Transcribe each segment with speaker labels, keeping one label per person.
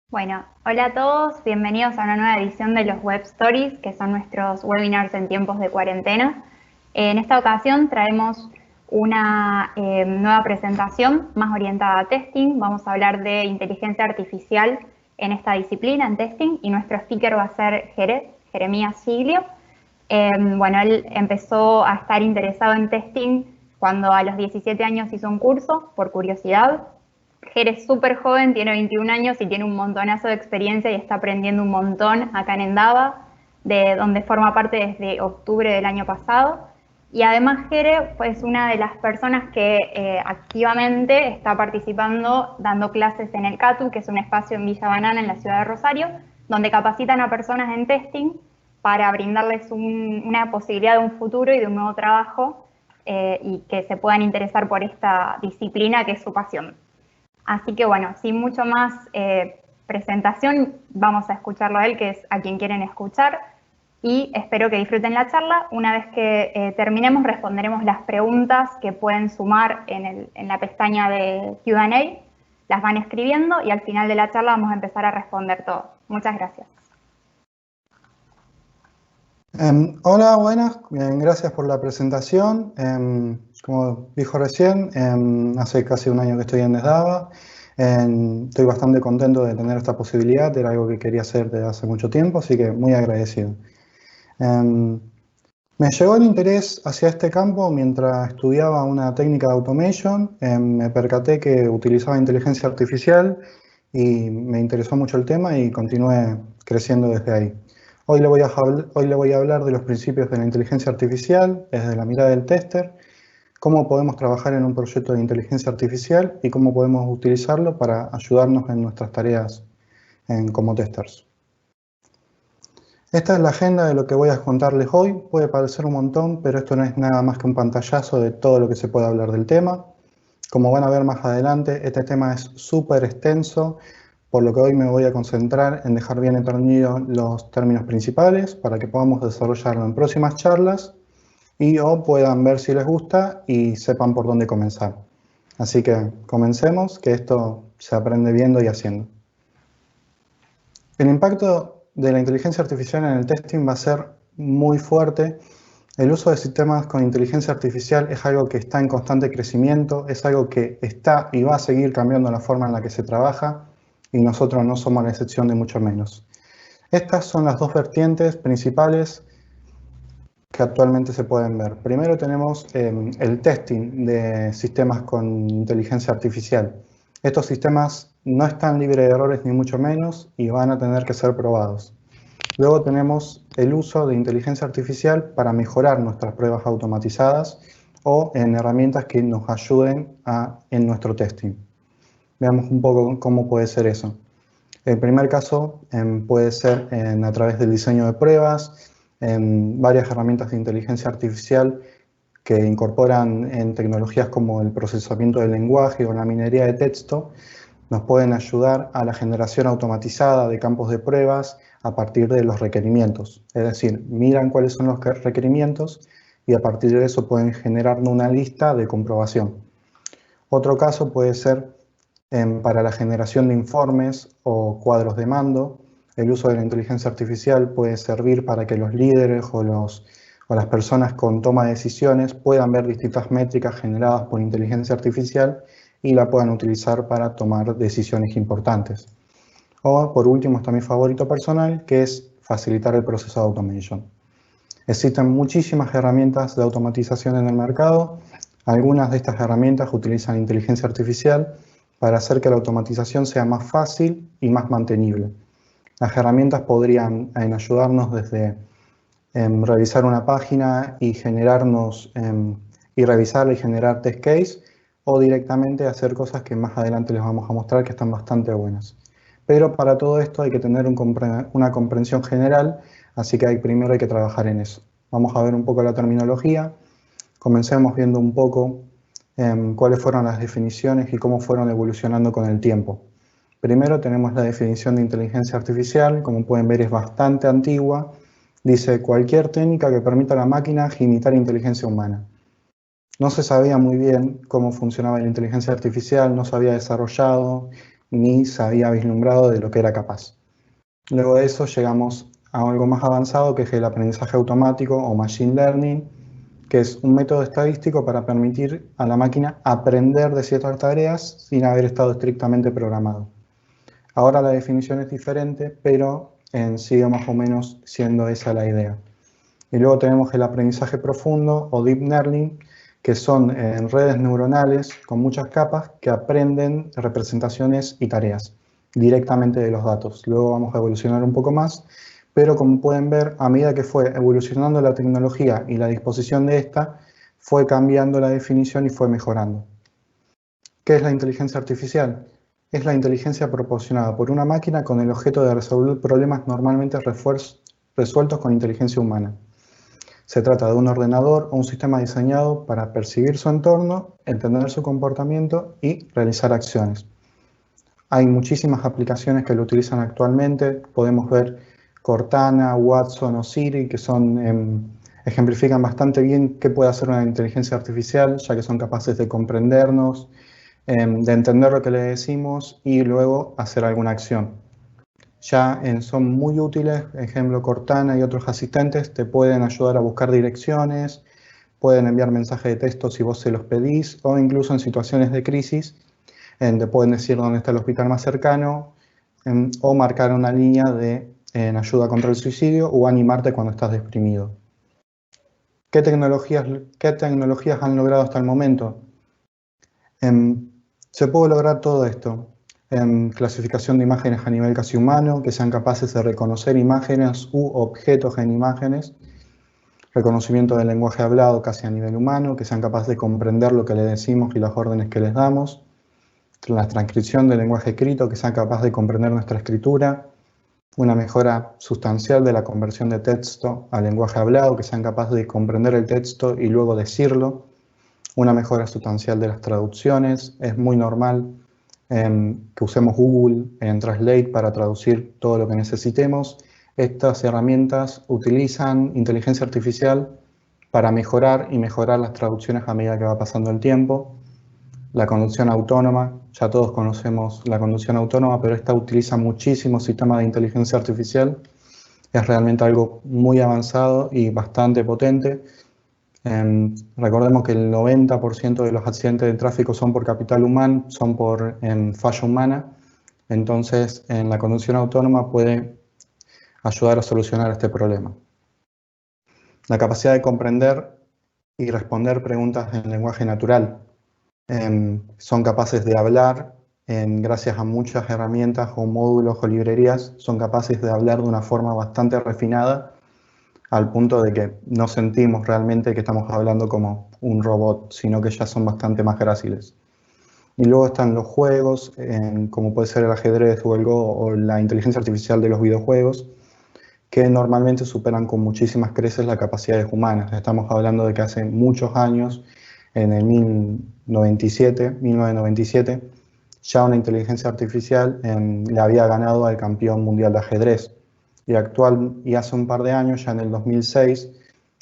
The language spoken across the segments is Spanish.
Speaker 1: Bueno, hola a todos, bienvenidos a una nueva edición de los Web Stories, que son nuestros webinars en tiempos de cuarentena. En esta ocasión traemos una nueva presentación más orientada a testing. Vamos a hablar de inteligencia artificial en esta disciplina, en testing, y nuestro speaker va a ser Jeremías Giglio. Bueno, él empezó a estar interesado en testing cuando a los 17 años hizo un curso, por curiosidad. Ger es súper joven, tiene 21 años y tiene un montonazo de experiencia y está aprendiendo un montón acá en Endava, de donde forma parte desde octubre del año pasado. Y además Jere es una de las personas que activamente está participando dando clases en el CATU, que es un espacio en Villa Banana, en la ciudad de Rosario, donde capacitan a personas en testing para brindarles una posibilidad de un futuro y de un nuevo trabajo y que se puedan interesar por esta disciplina que es su pasión. Así que bueno, sin mucho más presentación, vamos a escucharlo a él, que es a quien quieren escuchar, y espero que disfruten la charla. Una vez que terminemos, responderemos las preguntas que pueden sumar en la pestaña de Q&A, las van escribiendo y al final de la charla vamos a empezar a responder todo. Muchas gracias.
Speaker 2: Hola, buenas, gracias por la presentación. Como dijo recién, hace casi un año que estoy en Endava. Estoy bastante contento de tener esta posibilidad, era algo que quería hacer desde hace mucho tiempo, así que muy agradecido. Me llegó el interés hacia este campo mientras estudiaba una técnica de automation. Me percaté que utilizaba inteligencia artificial y me interesó mucho el tema y continué creciendo desde ahí. Hoy le voy a hablar de los principios de la inteligencia artificial desde la mirada del tester, cómo podemos trabajar en un proyecto de inteligencia artificial y cómo podemos utilizarlo para ayudarnos en nuestras tareas como testers. Esta es la agenda de lo que voy a contarles hoy. Puede parecer un montón, pero esto no es nada más que un pantallazo de todo lo que se puede hablar del tema. Como van a ver más adelante, este tema es súper extenso, por lo que hoy me voy a concentrar en dejar bien entendidos los términos principales para que podamos desarrollarlo en próximas charlas y o puedan ver si les gusta y sepan por dónde comenzar. Así que comencemos, que esto se aprende viendo y haciendo. El impacto de la inteligencia artificial en el testing va a ser muy fuerte. El uso de sistemas con inteligencia artificial es algo que está en constante crecimiento, es algo que está y va a seguir cambiando la forma en la que se trabaja y nosotros no somos la excepción de mucho menos. Estas son las dos vertientes principales que actualmente se pueden ver. Primero tenemos el testing de sistemas con inteligencia artificial. Estos sistemas no están libres de errores ni mucho menos y van a tener que ser probados. Luego tenemos el uso de inteligencia artificial para mejorar nuestras pruebas automatizadas o en herramientas que nos ayuden en nuestro testing. Veamos un poco cómo puede ser eso. El primer caso puede ser a través del diseño de pruebas, varias herramientas de inteligencia artificial que incorporan en tecnologías como el procesamiento del lenguaje o la minería de texto, nos pueden ayudar a la generación automatizada de campos de pruebas a partir de los requerimientos. Es decir, miran cuáles son los requerimientos y a partir de eso pueden generarnos una lista de comprobación. Otro caso puede ser para la generación de informes o cuadros de mando. El uso de la inteligencia artificial puede servir para que los líderes o las personas con toma de decisiones puedan ver distintas métricas generadas por inteligencia artificial y la puedan utilizar para tomar decisiones importantes. O, por último, está mi favorito personal, que es facilitar el proceso de automation. Existen muchísimas herramientas de automatización en el mercado. Algunas de estas herramientas utilizan inteligencia artificial para hacer que la automatización sea más fácil y más mantenible. Las herramientas podrían ayudarnos desde revisar una página y generarnos y revisarla y generar test case, o directamente hacer cosas que más adelante les vamos a mostrar que están bastante buenas. Pero para todo esto hay que tener una comprensión general, así que primero hay que trabajar en eso. Vamos a ver un poco la terminología. Comencemos viendo un poco cuáles fueron las definiciones y cómo fueron evolucionando con el tiempo. Primero tenemos la definición de inteligencia artificial, como pueden ver es bastante antigua. Dice cualquier técnica que permita a la máquina imitar inteligencia humana. No se sabía muy bien cómo funcionaba la inteligencia artificial, no se había desarrollado ni se había vislumbrado de lo que era capaz. Luego de eso llegamos a algo más avanzado, que es el aprendizaje automático o machine learning, que es un método estadístico para permitir a la máquina aprender de ciertas tareas sin haber estado estrictamente programado. Ahora la definición es diferente, pero sigue más o menos siendo esa la idea. Y luego tenemos el aprendizaje profundo o deep learning, que son redes neuronales con muchas capas que aprenden representaciones y tareas directamente de los datos. Luego vamos a evolucionar un poco más, pero como pueden ver, a medida que fue evolucionando la tecnología y la disposición de esta, fue cambiando la definición y fue mejorando. ¿Qué es la inteligencia artificial? Es la inteligencia proporcionada por una máquina con el objeto de resolver problemas normalmente resueltos con inteligencia humana. Se trata de un ordenador o un sistema diseñado para percibir su entorno, entender su comportamiento y realizar acciones. Hay muchísimas aplicaciones que lo utilizan actualmente. Podemos ver Cortana, Watson o Siri, que ejemplifican bastante bien qué puede hacer una inteligencia artificial, ya que son capaces de comprendernos, de entender lo que le decimos y luego hacer alguna acción. Ya son muy útiles, ejemplo Cortana y otros asistentes te pueden ayudar a buscar direcciones, pueden enviar mensajes de texto si vos se los pedís, o incluso en situaciones de crisis, te pueden decir dónde está el hospital más cercano, o marcar una línea de ayuda contra el suicidio, o animarte cuando estás deprimido. ¿Qué tecnologías han logrado hasta el momento? Se puede lograr todo esto. Clasificación de imágenes a nivel casi humano, que sean capaces de reconocer imágenes u objetos en imágenes, reconocimiento del lenguaje hablado casi a nivel humano, que sean capaces de comprender lo que le decimos y las órdenes que les damos, la transcripción del lenguaje escrito, que sean capaces de comprender nuestra escritura, una mejora sustancial de la conversión de texto al lenguaje hablado, que sean capaces de comprender el texto y luego decirlo, una mejora sustancial de las traducciones. Es muy normal que usemos Google en Translate para traducir todo lo que necesitemos. Estas herramientas utilizan inteligencia artificial para mejorar las traducciones a medida que va pasando el tiempo. La conducción autónoma, ya todos conocemos la conducción autónoma, pero esta utiliza muchísimos sistemas de inteligencia artificial. Es realmente algo muy avanzado y bastante potente. Recordemos que el 90% de los accidentes de tráfico son por capital humano, son por falla humana. Entonces, la conducción autónoma puede ayudar a solucionar este problema. La capacidad de comprender y responder preguntas en lenguaje natural. Son capaces de hablar, gracias a muchas herramientas o módulos o librerías, son capaces de hablar de una forma bastante refinada, al punto de que no sentimos realmente que estamos hablando como un robot, sino que ya son bastante más gráciles. Y luego están los juegos, como puede ser el ajedrez o el Go, o la inteligencia artificial de los videojuegos, que normalmente superan con muchísimas creces las capacidades humanas. Estamos hablando de que hace muchos años, en el 1997, ya una inteligencia artificial le había ganado al campeón mundial de ajedrez. Y hace un par de años, ya en el 2006,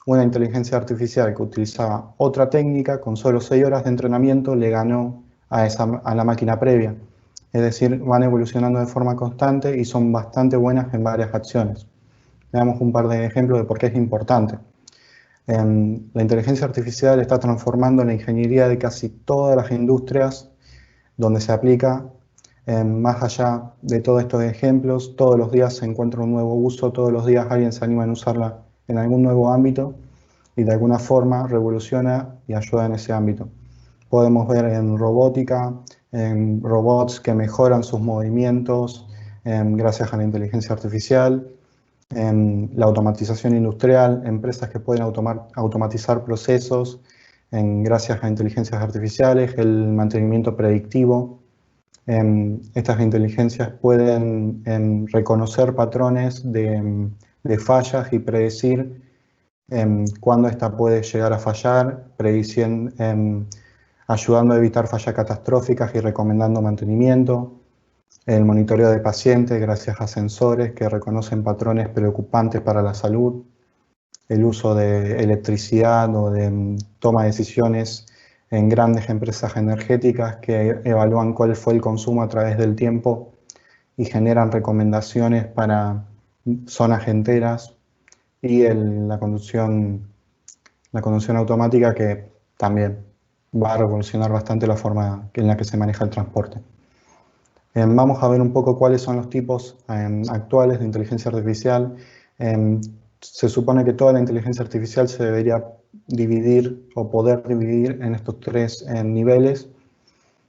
Speaker 2: una inteligencia artificial que utilizaba otra técnica, con solo 6 horas de entrenamiento, le ganó a la máquina previa. Es decir, van evolucionando de forma constante y son bastante buenas en varias acciones. Veamos un par de ejemplos de por qué es importante. La inteligencia artificial está transformando la ingeniería de casi todas las industrias donde se aplica. Más allá de todos estos ejemplos, todos los días se encuentra un nuevo uso, todos los días alguien se anima a usarla en algún nuevo ámbito y de alguna forma revoluciona y ayuda en ese ámbito. Podemos ver en robótica, en robots que mejoran sus movimientos gracias a la inteligencia artificial, en la automatización industrial, empresas que pueden automatizar procesos gracias a inteligencias artificiales, el mantenimiento predictivo. Estas inteligencias pueden reconocer patrones de fallas y predecir cuándo esta puede llegar a fallar, ayudando a evitar fallas catastróficas y recomendando mantenimiento. El monitoreo de pacientes gracias a sensores que reconocen patrones preocupantes para la salud. El uso de electricidad o de toma de decisiones en grandes empresas energéticas que evalúan cuál fue el consumo a través del tiempo y generan recomendaciones para zonas enteras, y la conducción automática, que también va a revolucionar bastante la forma en la que se maneja el transporte. Vamos a ver un poco cuáles son los tipos actuales de inteligencia artificial. Se supone que toda la inteligencia artificial se debería dividir o poder dividir en estos tres niveles.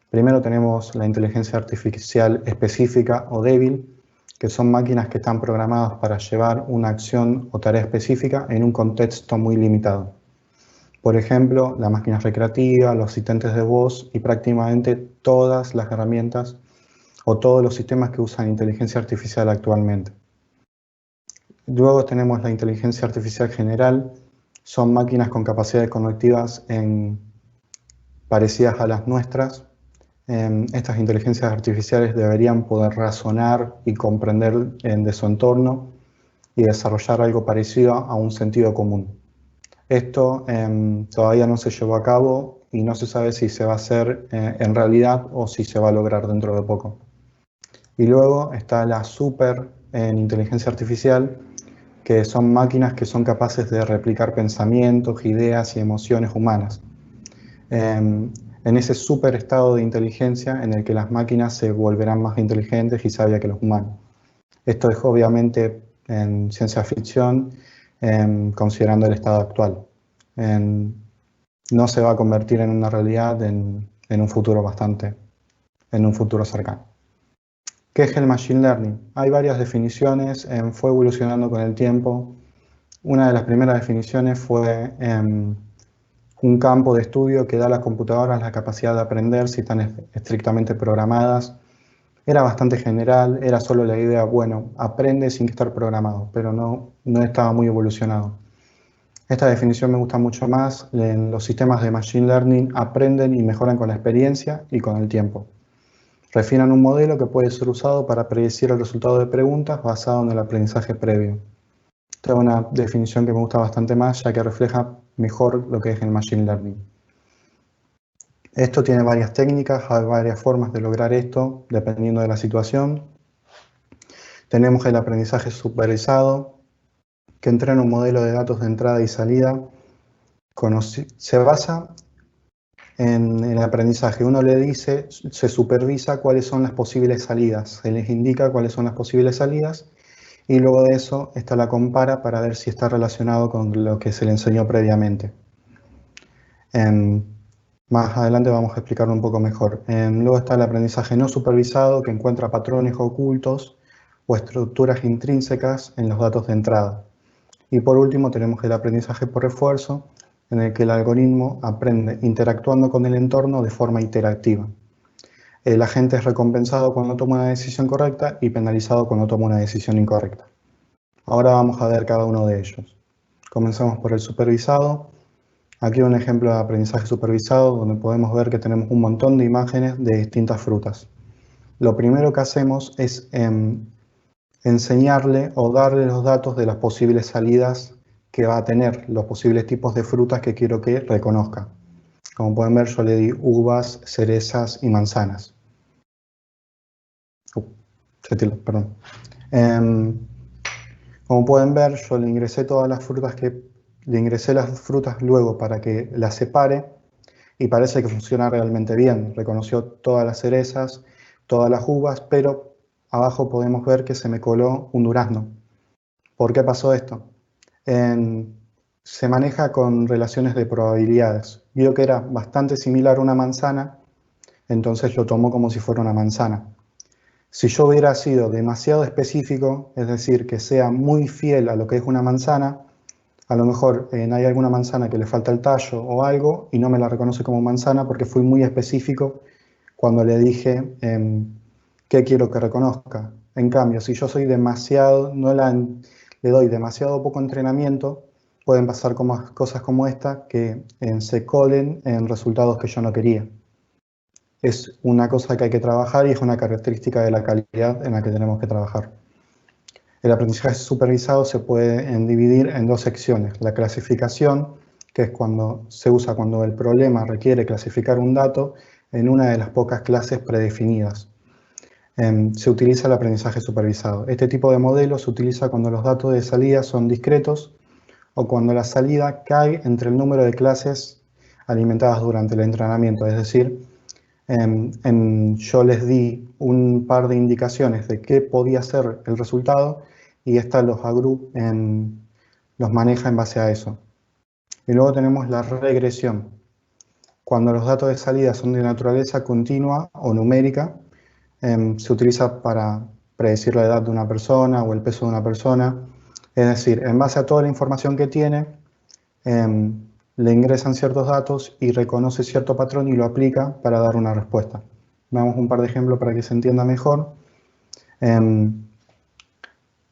Speaker 2: Primero tenemos la inteligencia artificial específica o débil, que son máquinas que están programadas para llevar una acción o tarea específica en un contexto muy limitado. Por ejemplo, las máquinas recreativas, los asistentes de voz y prácticamente todas las herramientas o todos los sistemas que usan inteligencia artificial actualmente. Luego tenemos la inteligencia artificial general. Son máquinas con capacidades cognitivas parecidas a las nuestras. Estas inteligencias artificiales deberían poder razonar y comprender de su entorno y desarrollar algo parecido a un sentido común. Esto todavía no se llevó a cabo y no se sabe si se va a hacer en realidad o si se va a lograr dentro de poco. Y luego está la super inteligencia artificial, que son máquinas que son capaces de replicar pensamientos, ideas y emociones humanas. En ese super estado de inteligencia en el que las máquinas se volverán más inteligentes y sabias que los humanos. Esto es obviamente en ciencia ficción, considerando el estado actual. No se va a convertir en una realidad en un futuro cercano. ¿Qué es el Machine Learning? Hay varias definiciones, fue evolucionando con el tiempo. Una de las primeras definiciones fue un campo de estudio que da a las computadoras la capacidad de aprender si están estrictamente programadas. Era bastante general, era solo la idea, bueno, aprende sin estar programado, pero no estaba muy evolucionado. Esta definición me gusta mucho más. Los sistemas de Machine Learning aprenden y mejoran con la experiencia y con el tiempo. Refinan un modelo que puede ser usado para predecir el resultado de preguntas basado en el aprendizaje previo. Esta es una definición que me gusta bastante más, ya que refleja mejor lo que es el Machine Learning. Esto tiene varias técnicas, hay varias formas de lograr esto, dependiendo de la situación. Tenemos el aprendizaje supervisado, que entrena un modelo de datos de entrada y salida. Se basa en el aprendizaje. Uno le dice, se supervisa cuáles son las posibles salidas, se les indica cuáles son las posibles salidas, y luego de eso la compara para ver si está relacionado con lo que se le enseñó previamente. Más adelante vamos a explicarlo un poco mejor. Luego está el aprendizaje no supervisado, que encuentra patrones ocultos o estructuras intrínsecas en los datos de entrada. Y por último tenemos el aprendizaje por refuerzo, en el que el algoritmo aprende interactuando con el entorno de forma interactiva. El agente es recompensado cuando toma una decisión correcta y penalizado cuando toma una decisión incorrecta. Ahora vamos a ver cada uno de ellos. Comencemos por el supervisado. Aquí un ejemplo de aprendizaje supervisado, donde podemos ver que tenemos un montón de imágenes de distintas frutas. Lo primero que hacemos es enseñarle o darle los datos de las posibles salidas que va a tener, los posibles tipos de frutas que quiero que reconozca. Como pueden ver, yo le di uvas, cerezas y manzanas. Perdón. Como pueden ver, yo le ingresé todas las frutas las frutas luego para que las separe, y parece que funciona realmente bien. Reconoció todas las cerezas, todas las uvas, pero abajo podemos ver que se me coló un durazno. ¿Por qué pasó esto? Se maneja con relaciones de probabilidades. Vio que era bastante similar a una manzana, entonces lo tomó como si fuera una manzana. Si yo hubiera sido demasiado específico, es decir, que sea muy fiel a lo que es una manzana, a lo mejor hay alguna manzana que le falta el tallo o algo y no me la reconoce como manzana porque fui muy específico cuando le dije qué quiero que reconozca. En cambio, si yo soy demasiado, le doy demasiado poco entrenamiento, pueden pasar cosas como esta que se colen en resultados que yo no quería. Es una cosa que hay que trabajar y es una característica de la calidad en la que tenemos que trabajar. El aprendizaje supervisado se puede dividir en dos secciones: la clasificación, que es cuando se usa cuando el problema requiere clasificar un dato en una de las pocas clases predefinidas. Se utiliza el aprendizaje supervisado. Este tipo de modelo se utiliza cuando los datos de salida son discretos o cuando la salida cae entre el número de clases alimentadas durante el entrenamiento. Es decir, yo les di un par de indicaciones de qué podía ser el resultado y esta los maneja en base a eso. Y luego tenemos la regresión. Cuando los datos de salida son de naturaleza continua o numérica, se utiliza para predecir la edad de una persona o el peso de una persona. Es decir, en base a toda la información que tiene, le ingresan ciertos datos y reconoce cierto patrón y lo aplica para dar una respuesta. Veamos un par de ejemplos para que se entienda mejor.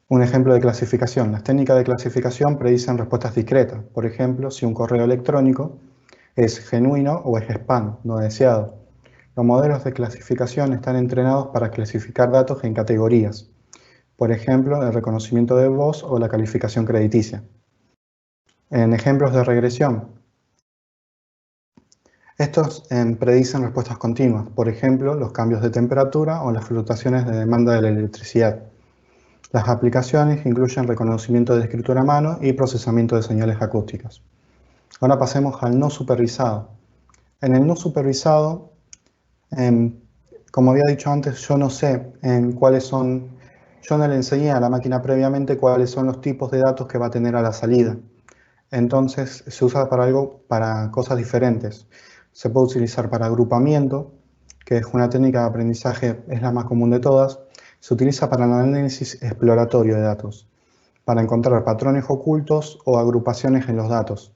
Speaker 2: Un ejemplo de clasificación. Las técnicas de clasificación predicen respuestas discretas. Por ejemplo, si un correo electrónico es genuino o es spam, no deseado. Los modelos de clasificación están entrenados para clasificar datos en categorías. Por ejemplo, el reconocimiento de voz o la calificación crediticia. En ejemplos de regresión, estos predicen respuestas continuas. Por ejemplo, los cambios de temperatura o las fluctuaciones de demanda de la electricidad. Las aplicaciones incluyen reconocimiento de escritura a mano y procesamiento de señales acústicas. Ahora pasemos al no supervisado. En el no supervisado, como había dicho antes, yo no sé yo no le enseñé a la máquina previamente cuáles son los tipos de datos que va a tener a la salida. Entonces se usa para cosas diferentes. Se puede utilizar para agrupamiento, que es una técnica de aprendizaje, es la más común de todas. Se utiliza para el análisis exploratorio de datos, para encontrar patrones ocultos o agrupaciones en los datos.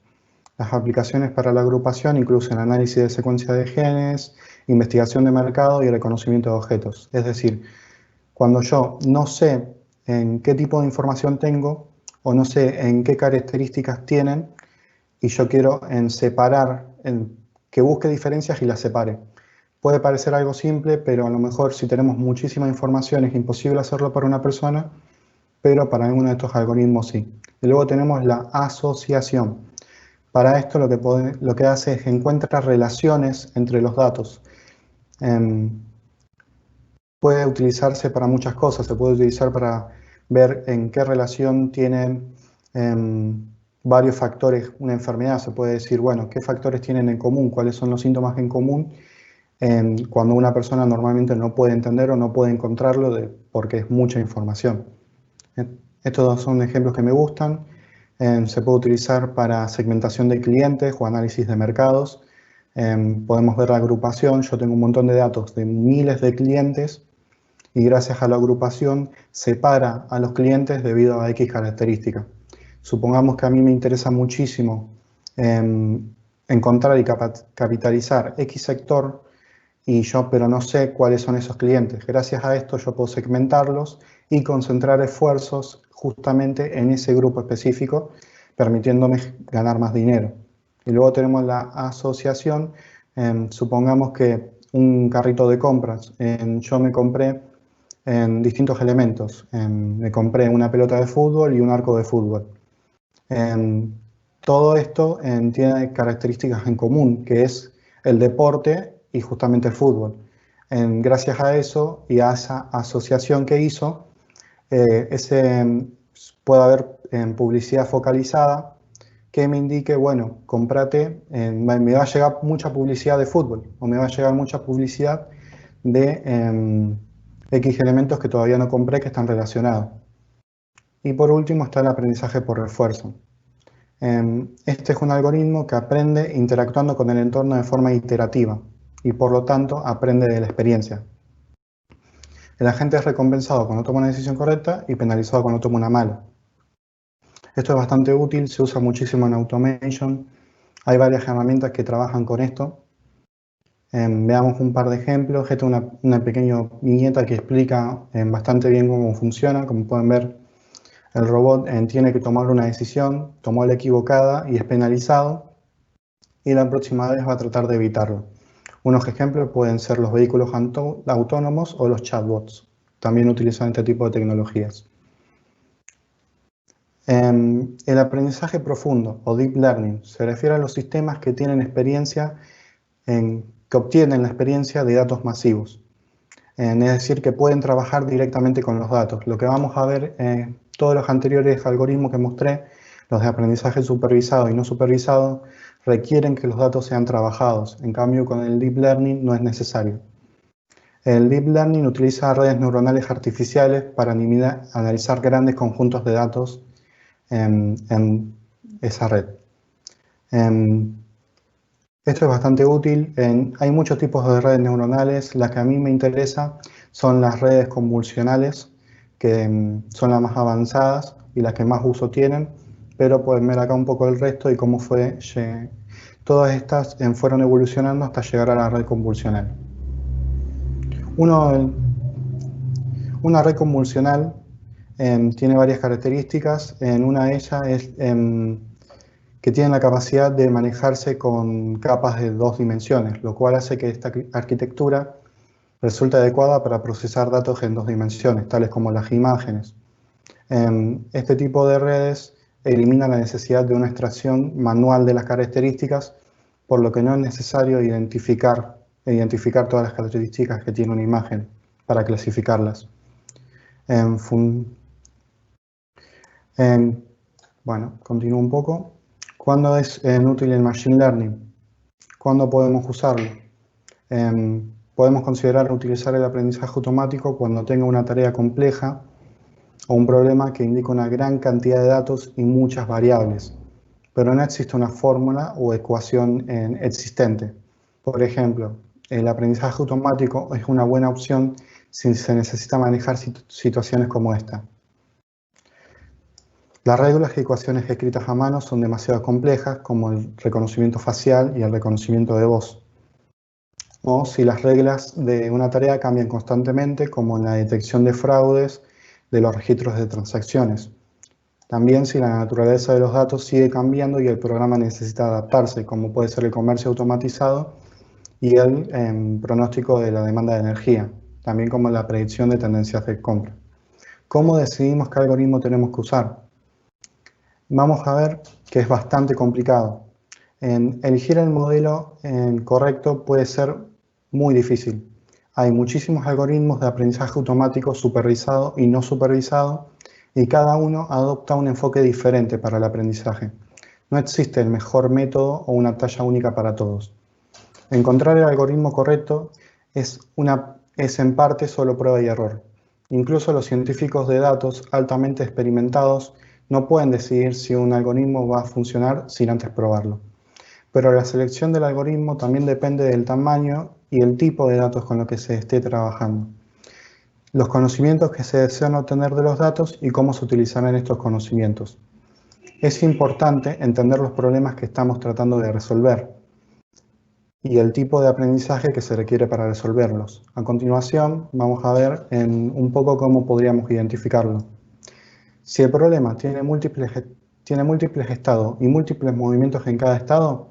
Speaker 2: Las aplicaciones para la agrupación incluyen análisis de secuencia de genes, investigación de mercado y reconocimiento de objetos. Es decir, cuando yo no sé en qué tipo de información tengo o no sé en qué características tienen y yo quiero separar, que busque diferencias y las separe. Puede parecer algo simple, pero a lo mejor si tenemos muchísima información es imposible hacerlo para una persona, pero para alguno de estos algoritmos sí. Y luego tenemos la asociación. Para esto lo que hace es encuentra relaciones entre los datos. Puede utilizarse para muchas cosas. Se puede utilizar para ver en qué relación tienen varios factores una enfermedad. Se puede decir, bueno, qué factores tienen en común, cuáles son los síntomas en común, cuando una persona normalmente no puede entender o no puede encontrarlo porque es mucha información. Estos dos son ejemplos que me gustan. Se puede utilizar para segmentación de clientes o análisis de mercados. Podemos ver la agrupación. Yo tengo un montón de datos de miles de clientes y gracias a la agrupación separa a los clientes debido a X características. Supongamos que a mí me interesa muchísimo encontrar y capitalizar X sector, pero no sé cuáles son esos clientes. Gracias a esto yo puedo segmentarlos y concentrar esfuerzos justamente en ese grupo específico, permitiéndome ganar más dinero. Y luego tenemos la asociación. Supongamos que un carrito de compras, yo me compré distintos elementos. Me compré una pelota de fútbol y un arco de fútbol. Todo esto tiene características en común, que es el deporte y justamente el fútbol. Gracias a eso y a esa asociación que hizo, puede haber publicidad focalizada que me indique, bueno, cómprate, me va a llegar mucha publicidad de fútbol o me va a llegar mucha publicidad de X elementos que todavía no compré que están relacionados. Y por último está el aprendizaje por refuerzo. Este es un algoritmo que aprende interactuando con el entorno de forma iterativa y por lo tanto aprende de la experiencia. El agente es recompensado cuando toma una decisión correcta y penalizado cuando toma una mala. Esto es bastante útil, se usa muchísimo en automation. Hay varias herramientas que trabajan con esto. Veamos un par de ejemplos. Esta es una pequeña viñeta que explica bastante bien cómo funciona. Como pueden ver, el robot tiene que tomar una decisión, tomó la equivocada y es penalizado. Y la próxima vez va a tratar de evitarlo. Unos ejemplos pueden ser los vehículos autónomos o los chatbots. También utilizan este tipo de tecnologías. El aprendizaje profundo o deep learning se refiere a los sistemas que tienen experiencia, que obtienen la experiencia de datos masivos. Es decir, que pueden trabajar directamente con los datos. Lo que vamos a ver en todos los anteriores algoritmos que mostré, los de aprendizaje supervisado y no supervisado, requieren que los datos sean trabajados. En cambio, con el deep learning no es necesario. El deep learning utiliza redes neuronales artificiales para analizar grandes conjuntos de datos en esa red. Esto es bastante útil. Hay muchos tipos de redes neuronales. La que a mí me interesa son las redes convolucionales, que son las más avanzadas y las que más uso tienen, pero pueden ver acá un poco el resto y cómo todas estas fueron evolucionando hasta llegar a la red convolucional. Una red convolucional tiene varias características. Una de ellas es que tiene la capacidad de manejarse con capas de 2 dimensiones, lo cual hace que esta arquitectura resulte adecuada para procesar datos en 2 dimensiones, tales como las imágenes. Este tipo de redes elimina la necesidad de una extracción manual de las características, por lo que no es necesario identificar todas las características que tiene una imagen para clasificarlas. Bueno, continúo un poco. ¿Cuándo es útil el Machine Learning? ¿Cuándo podemos usarlo? Podemos considerar utilizar el aprendizaje automático cuando tenga una tarea compleja o un problema que indica una gran cantidad de datos y muchas variables, pero no existe una fórmula o ecuación existente. Por ejemplo, el aprendizaje automático es una buena opción si se necesita manejar situaciones como esta. Las reglas y ecuaciones escritas a mano son demasiado complejas, como el reconocimiento facial y el reconocimiento de voz. O si las reglas de una tarea cambian constantemente, como en la detección de fraudes de los registros de transacciones. También si la naturaleza de los datos sigue cambiando y el programa necesita adaptarse, como puede ser el comercio automatizado y el pronóstico de la demanda de energía, también como la predicción de tendencias de compra. ¿Cómo decidimos qué algoritmo tenemos que usar? Vamos a ver que es bastante complicado. Elegir el modelo correcto puede ser muy difícil. Hay muchísimos algoritmos de aprendizaje automático supervisado y no supervisado, y cada uno adopta un enfoque diferente para el aprendizaje. No existe el mejor método o una talla única para todos. Encontrar el algoritmo correcto es en parte solo prueba y error. Incluso los científicos de datos altamente experimentados no pueden decidir si un algoritmo va a funcionar sin antes probarlo. Pero la selección del algoritmo también depende del tamaño y el tipo de datos con los que se esté trabajando, los conocimientos que se desean obtener de los datos y cómo se utilizarán estos conocimientos. Es importante entender los problemas que estamos tratando de resolver y el tipo de aprendizaje que se requiere para resolverlos. A continuación, vamos a ver un poco cómo podríamos identificarlo. Si el problema tiene múltiples estados y múltiples movimientos en cada estado,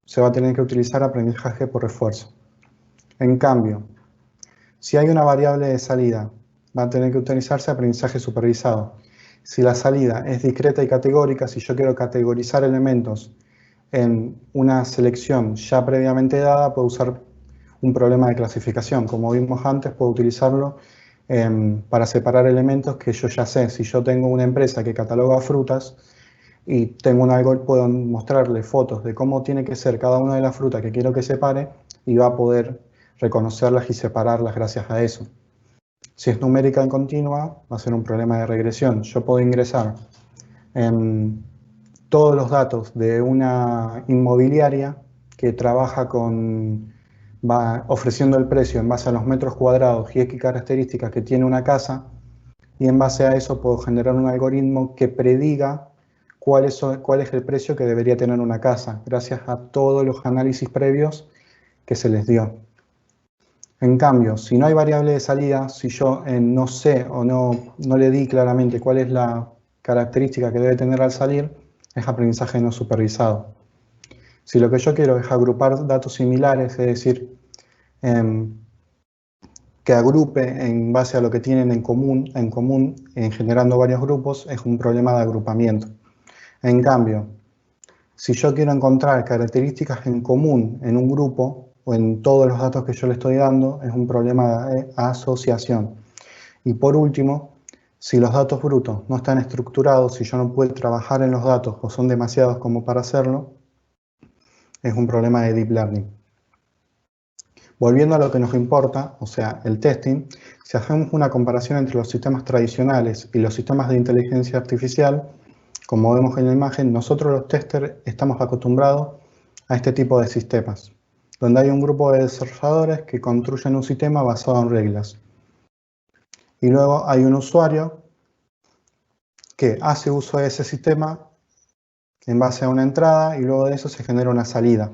Speaker 2: se va a tener que utilizar aprendizaje por refuerzo. En cambio, si hay una variable de salida, va a tener que utilizarse aprendizaje supervisado. Si la salida es discreta y categórica, si yo quiero categorizar elementos en una selección ya previamente dada, puedo usar un problema de clasificación. Como vimos antes, puedo utilizarlo para separar elementos que yo ya sé. Si yo tengo una empresa que cataloga frutas y tengo un algoritmo, puedo mostrarle fotos de cómo tiene que ser cada una de las frutas que quiero que separe y va a poder reconocerlas y separarlas gracias a eso. Si es numérica en continua, va a ser un problema de regresión. Yo puedo ingresar todos los datos de una inmobiliaria que trabaja ofreciendo el precio en base a los metros cuadrados y X características que tiene una casa, y en base a eso puedo generar un algoritmo que prediga cuál es el precio que debería tener una casa, gracias a todos los análisis previos que se les dio. En cambio, si no hay variable de salida, si yo no sé o no le di claramente cuál es la característica que debe tener al salir, es aprendizaje no supervisado. Si lo que yo quiero es agrupar datos similares, es decir, que que agrupe en base a lo que tienen en común, generando varios grupos, es un problema de agrupamiento. En cambio, si yo quiero encontrar características en común en un grupo o en todos los datos que yo le estoy dando, es un problema de asociación. Y por último, si los datos brutos no están estructurados, si yo no puedo trabajar en los datos o son demasiados como para hacerlo, es un problema de deep learning. Volviendo a lo que nos importa, o sea, el testing, si hacemos una comparación entre los sistemas tradicionales y los sistemas de inteligencia artificial, como vemos en la imagen, nosotros los testers estamos acostumbrados a este tipo de sistemas, donde hay un grupo de desarrolladores que construyen un sistema basado en reglas. Y luego hay un usuario que hace uso de ese sistema en base a una entrada y luego de eso se genera una salida.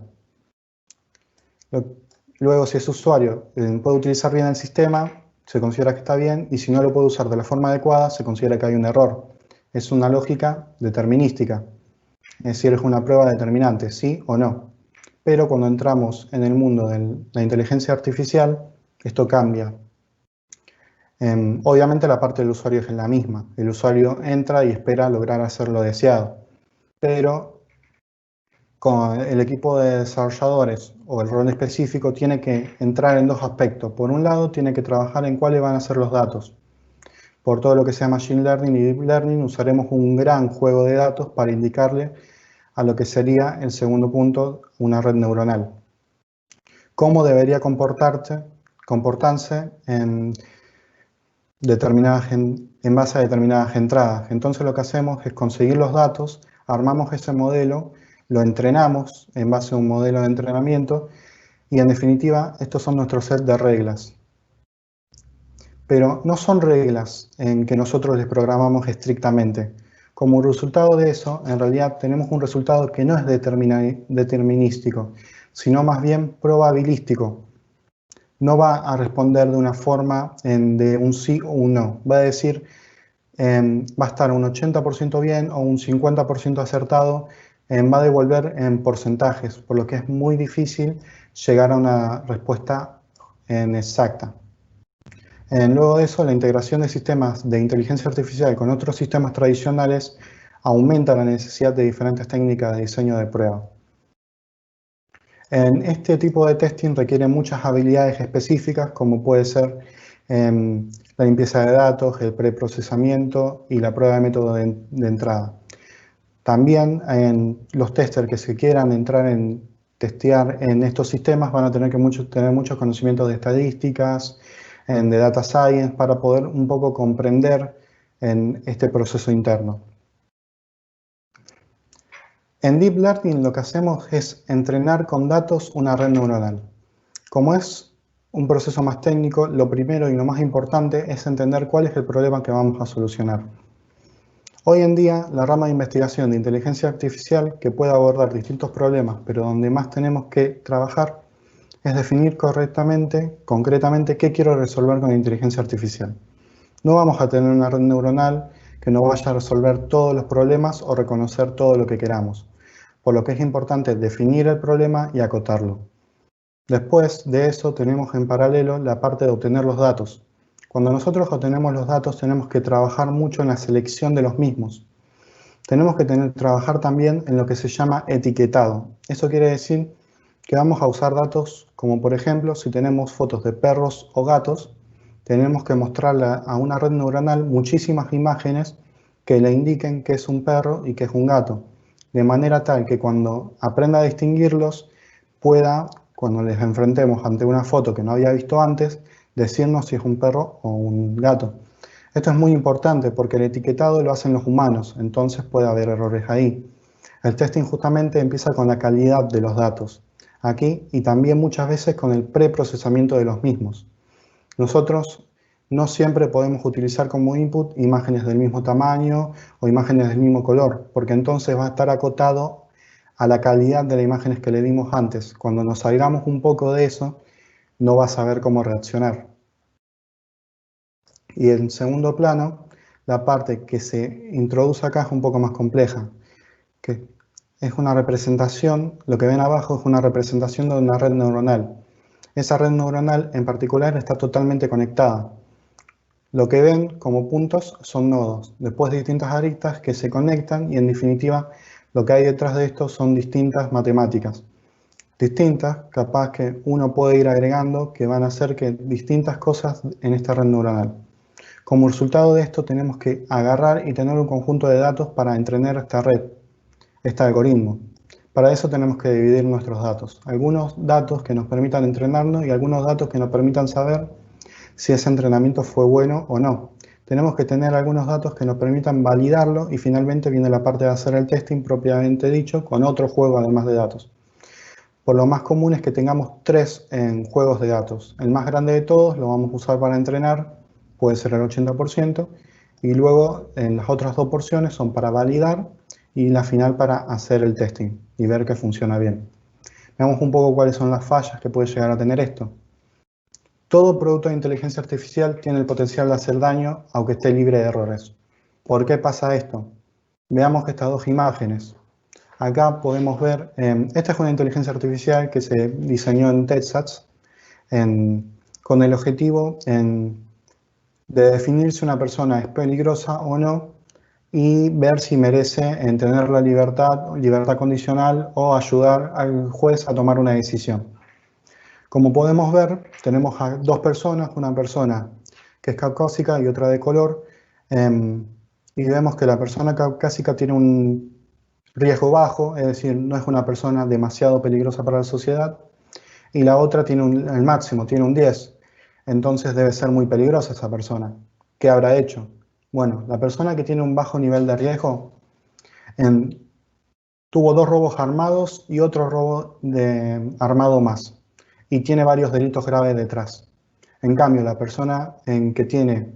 Speaker 2: Luego, si ese usuario puede utilizar bien el sistema, se considera que está bien, y si no lo puede usar de la forma adecuada, se considera que hay un error. Es una lógica determinística, es decir, es una prueba determinante, sí o no. Pero cuando entramos en el mundo de la inteligencia artificial, esto cambia. Obviamente la parte del usuario es la misma. El usuario entra y espera lograr hacer lo deseado. Pero con el equipo de desarrolladores o el rol específico tiene que entrar en dos aspectos. Por un lado, tiene que trabajar en cuáles van a ser los datos. Por todo lo que sea Machine Learning y Deep Learning, usaremos un gran juego de datos para indicarle a lo que sería el segundo punto, una red neuronal. ¿Cómo debería comportarse en base a determinadas entradas? Entonces lo que hacemos es conseguir los datos, armamos ese modelo, lo entrenamos en base a un modelo de entrenamiento y en definitiva estos son nuestros set de reglas. Pero no son reglas en que nosotros les programamos estrictamente. Como resultado de eso, en realidad tenemos un resultado que no es determinístico, sino más bien probabilístico. No va a responder de una forma de un sí o un no. Va a decir, va a estar un 80% bien o un 50% acertado, va a devolver en porcentajes, por lo que es muy difícil llegar a una respuesta exacta. Luego de eso, la integración de sistemas de inteligencia artificial con otros sistemas tradicionales aumenta la necesidad de diferentes técnicas de diseño de prueba. Este tipo de testing requiere muchas habilidades específicas, como puede ser la limpieza de datos, el preprocesamiento y la prueba de método de entrada. También los testers que se quieran entrar en testear en estos sistemas van a tener que tener muchos conocimientos de estadísticas, de data science, para poder un poco comprender este proceso interno. En Deep Learning lo que hacemos es entrenar con datos una red neuronal. Como es un proceso más técnico, lo primero y lo más importante es entender cuál es el problema que vamos a solucionar. Hoy en día, la rama de investigación de inteligencia artificial que puede abordar distintos problemas, pero donde más tenemos que trabajar, es definir concretamente qué quiero resolver con la inteligencia artificial. No vamos a tener una red neuronal que nos vaya a resolver todos los problemas o reconocer todo lo que queramos, por lo que es importante definir el problema y acotarlo. Después de eso tenemos en paralelo la parte de obtener los datos. Cuando nosotros obtenemos los datos tenemos que trabajar mucho en la selección de los mismos. Tenemos que trabajar también en lo que se llama etiquetado. Eso quiere decir que vamos a usar datos como, por ejemplo, si tenemos fotos de perros o gatos, tenemos que mostrarle a una red neuronal muchísimas imágenes que le indiquen que es un perro y que es un gato, de manera tal que cuando aprenda a distinguirlos pueda, cuando les enfrentemos ante una foto que no había visto antes, decirnos si es un perro o un gato. Esto es muy importante porque el etiquetado lo hacen los humanos, entonces puede haber errores ahí. El testing justamente empieza con la calidad de los datos aquí y también muchas veces con el preprocesamiento de los mismos. Nosotros no siempre podemos utilizar como input imágenes del mismo tamaño o imágenes del mismo color, porque entonces va a estar acotado a la calidad de las imágenes que le dimos antes. Cuando nos salgamos un poco de eso, no va a saber cómo reaccionar. Y en segundo plano, la parte que se introduce acá es un poco más compleja, que es una representación, lo que ven abajo es una representación de una red neuronal. esa red neuronal en particular está totalmente conectada. Lo que ven como puntos son nodos, después distintas aristas que se conectan y en definitiva lo que hay detrás de esto son distintas matemáticas. Distintas, capaz que uno puede ir agregando que van a hacer que distintas cosas en esta red neuronal. Como resultado de esto tenemos que agarrar y tener un conjunto de datos para entrenar esta red, este algoritmo. Para eso tenemos que dividir nuestros datos. Algunos datos que nos permitan entrenarnos y algunos datos que nos permitan saber si ese entrenamiento fue bueno o no. Tenemos que tener algunos datos que nos permitan validarlo y finalmente viene la parte de hacer el testing propiamente dicho con otro juego además de datos. Por lo más común es que tengamos 3 juegos de datos. El más grande de todos lo vamos a usar para entrenar, puede ser el 80%, y luego en las otras 2 porciones son para validar y la final para hacer el testing y ver que funciona bien. Veamos un poco cuáles son las fallas que puede llegar a tener esto. Todo producto de inteligencia artificial tiene el potencial de hacer daño, aunque esté libre de errores. ¿Por qué pasa esto? Veamos estas 2 imágenes. Acá podemos ver, esta es una inteligencia artificial que se diseñó en Texas con el objetivo de definir si una persona es peligrosa o no y ver si merece tener la libertad condicional o ayudar al juez a tomar una decisión. Como podemos ver, tenemos a 2 personas, una persona que es caucásica y otra de color, y vemos que la persona caucásica tiene un riesgo bajo, es decir, no es una persona demasiado peligrosa para la sociedad, y la otra tiene el máximo, tiene un 10, entonces debe ser muy peligrosa esa persona. ¿Qué habrá hecho? Bueno, la persona que tiene un bajo nivel de riesgo tuvo 2 robos armados y otro robo armado más, y tiene varios delitos graves detrás. En cambio, la persona que tiene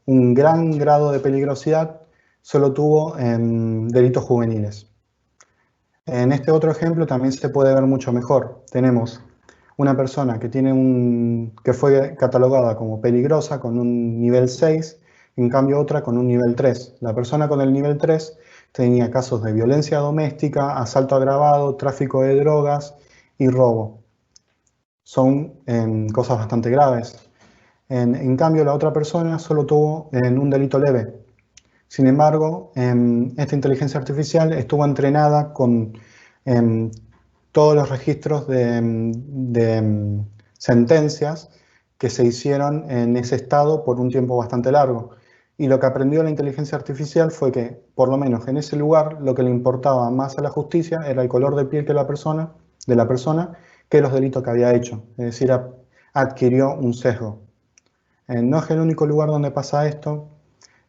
Speaker 2: un gran grado de peligrosidad solo tuvo delitos juveniles. En este otro ejemplo también se puede ver mucho mejor. Tenemos una persona que fue catalogada como peligrosa con un nivel 6, en cambio otra con un nivel 3. La persona con el nivel 3 tenía casos de violencia doméstica, asalto agravado, tráfico de drogas y robo. Son cosas bastante graves. En cambio, la otra persona solo tuvo un delito leve. Sin embargo, esta inteligencia artificial estuvo entrenada con todos los registros de sentencias que se hicieron en ese estado por un tiempo bastante largo. Y lo que aprendió la inteligencia artificial fue que, por lo menos en ese lugar, lo que le importaba más a la justicia era el color de piel de la persona que los delitos que había hecho. Es decir, adquirió un sesgo. No es el único lugar donde pasa esto.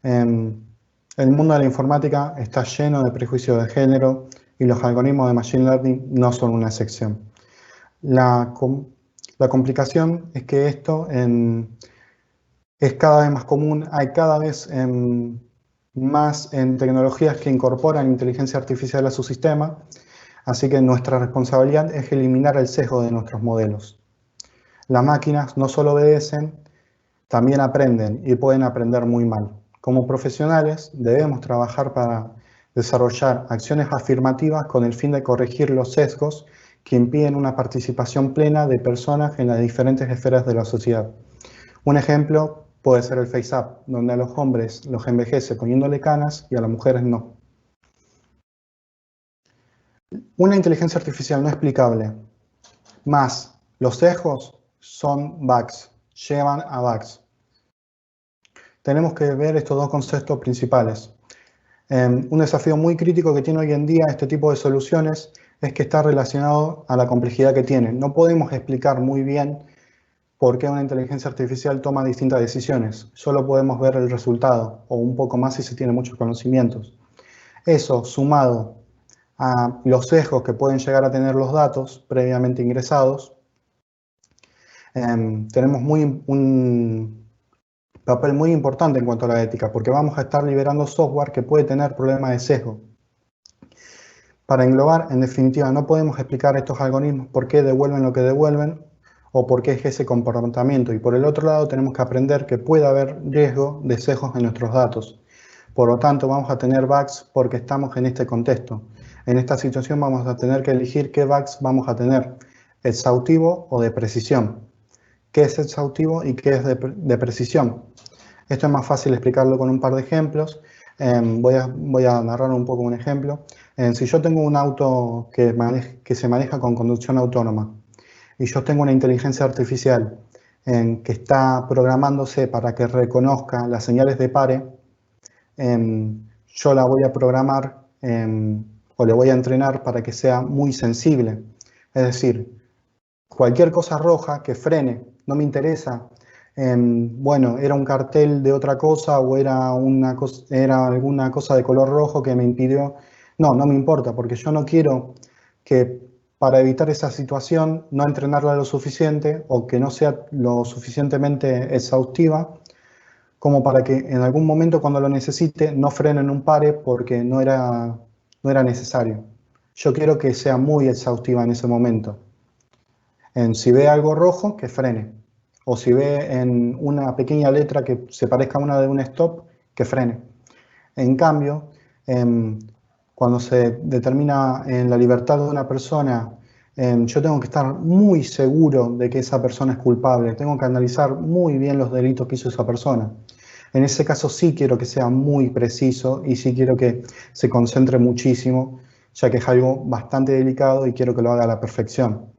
Speaker 2: El mundo de la informática está lleno de prejuicios de género y los algoritmos de Machine Learning no son una excepción. La complicación es que esto es cada vez más común, hay cada vez más tecnologías que incorporan inteligencia artificial a su sistema, así que nuestra responsabilidad es eliminar el sesgo de nuestros modelos. Las máquinas no solo obedecen, también aprenden y pueden aprender muy mal. Como profesionales debemos trabajar para desarrollar acciones afirmativas con el fin de corregir los sesgos que impiden una participación plena de personas en las diferentes esferas de la sociedad. Un ejemplo puede ser el FaceApp, donde a los hombres los envejece poniéndole canas y a las mujeres no. Una inteligencia artificial no explicable más los sesgos son bugs, llevan a bugs. Tenemos que ver estos 2 conceptos principales. Un desafío muy crítico que tiene hoy en día este tipo de soluciones es que está relacionado a la complejidad que tienen. No podemos explicar muy bien por qué una inteligencia artificial toma distintas decisiones. Solo podemos ver el resultado, o un poco más si se tiene muchos conocimientos. Eso, sumado a los sesgos que pueden llegar a tener los datos previamente ingresados, tenemos un papel muy importante en cuanto a la ética, porque vamos a estar liberando software que puede tener problemas de sesgo. Para englobar, en definitiva, no podemos explicar estos algoritmos por qué devuelven lo que devuelven o por qué es ese comportamiento. Y por el otro lado, tenemos que aprender que puede haber riesgo de sesgos en nuestros datos. Por lo tanto, vamos a tener bugs porque estamos en este contexto. En esta situación vamos a tener que elegir qué bugs vamos a tener. exhaustivo o de precisión. ¿Qué es exhaustivo y qué es de precisión? Esto es más fácil explicarlo con un par de ejemplos. Voy a narrar un poco un ejemplo. Si yo tengo un auto que se maneja con conducción autónoma y yo tengo una inteligencia artificial que está programándose para que reconozca las señales de pare, yo la voy a programar o le voy a entrenar para que sea muy sensible. Es decir, cualquier cosa roja que frene, no me interesa. Bueno, era un cartel de otra cosa o era alguna cosa de color rojo que me impidió. No, no me importa, porque yo no quiero que para evitar esa situación no entrenarla lo suficiente o que no sea lo suficientemente exhaustiva como para que en algún momento cuando lo necesite no frene en un pare porque no era necesario. Yo quiero que sea muy exhaustiva en ese momento. Si ve algo rojo, que frene. O si ve en una pequeña letra que se parezca a una de un stop, que frene. En cambio, cuando se determina en la libertad de una persona, yo tengo que estar muy seguro de que esa persona es culpable. Tengo que analizar muy bien los delitos que hizo esa persona. En ese caso sí quiero que sea muy preciso y sí quiero que se concentre muchísimo, ya que es algo bastante delicado y quiero que lo haga a la perfección.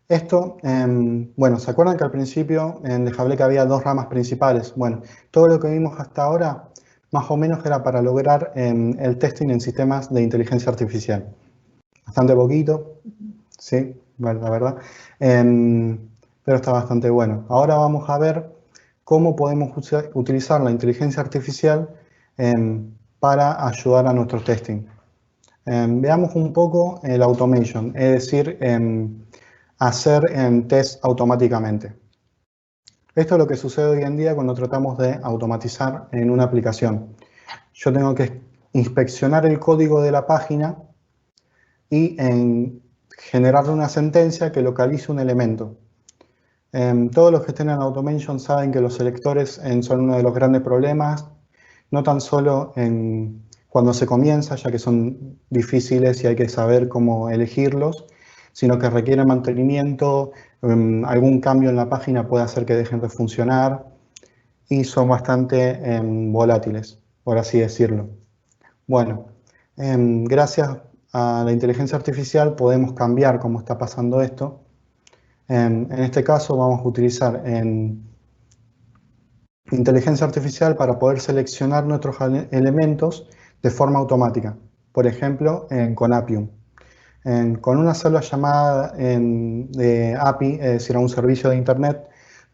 Speaker 2: Esto, bueno, ¿se acuerdan que al principio les hablé que había dos ramas principales? Bueno, todo lo que vimos hasta ahora más o menos era para lograr el testing en sistemas de inteligencia artificial. Bastante poquito, sí, bueno, la verdad, pero está bastante bueno. Ahora vamos a ver cómo podemos utilizar la inteligencia artificial para ayudar a nuestro testing. Veamos un poco el automation, es decir, hacer test automáticamente. Esto es lo que sucede hoy en día cuando tratamos de automatizar en una aplicación. Yo tengo que inspeccionar el código de la página y generarle una sentencia que localice un elemento. Todos los que estén en automation saben que los selectores son uno de los grandes problemas, no tan solo cuando se comienza, ya que son difíciles y hay que saber cómo elegirlos, sino que requieren mantenimiento, algún cambio en la página puede hacer que dejen de funcionar y son bastante volátiles, por así decirlo. Bueno, gracias a la inteligencia artificial podemos cambiar cómo está pasando esto. En este caso vamos a utilizar inteligencia artificial para poder seleccionar nuestros elementos de forma automática, por ejemplo, con Appium. Con una sola llamada de API, es decir, a un servicio de Internet,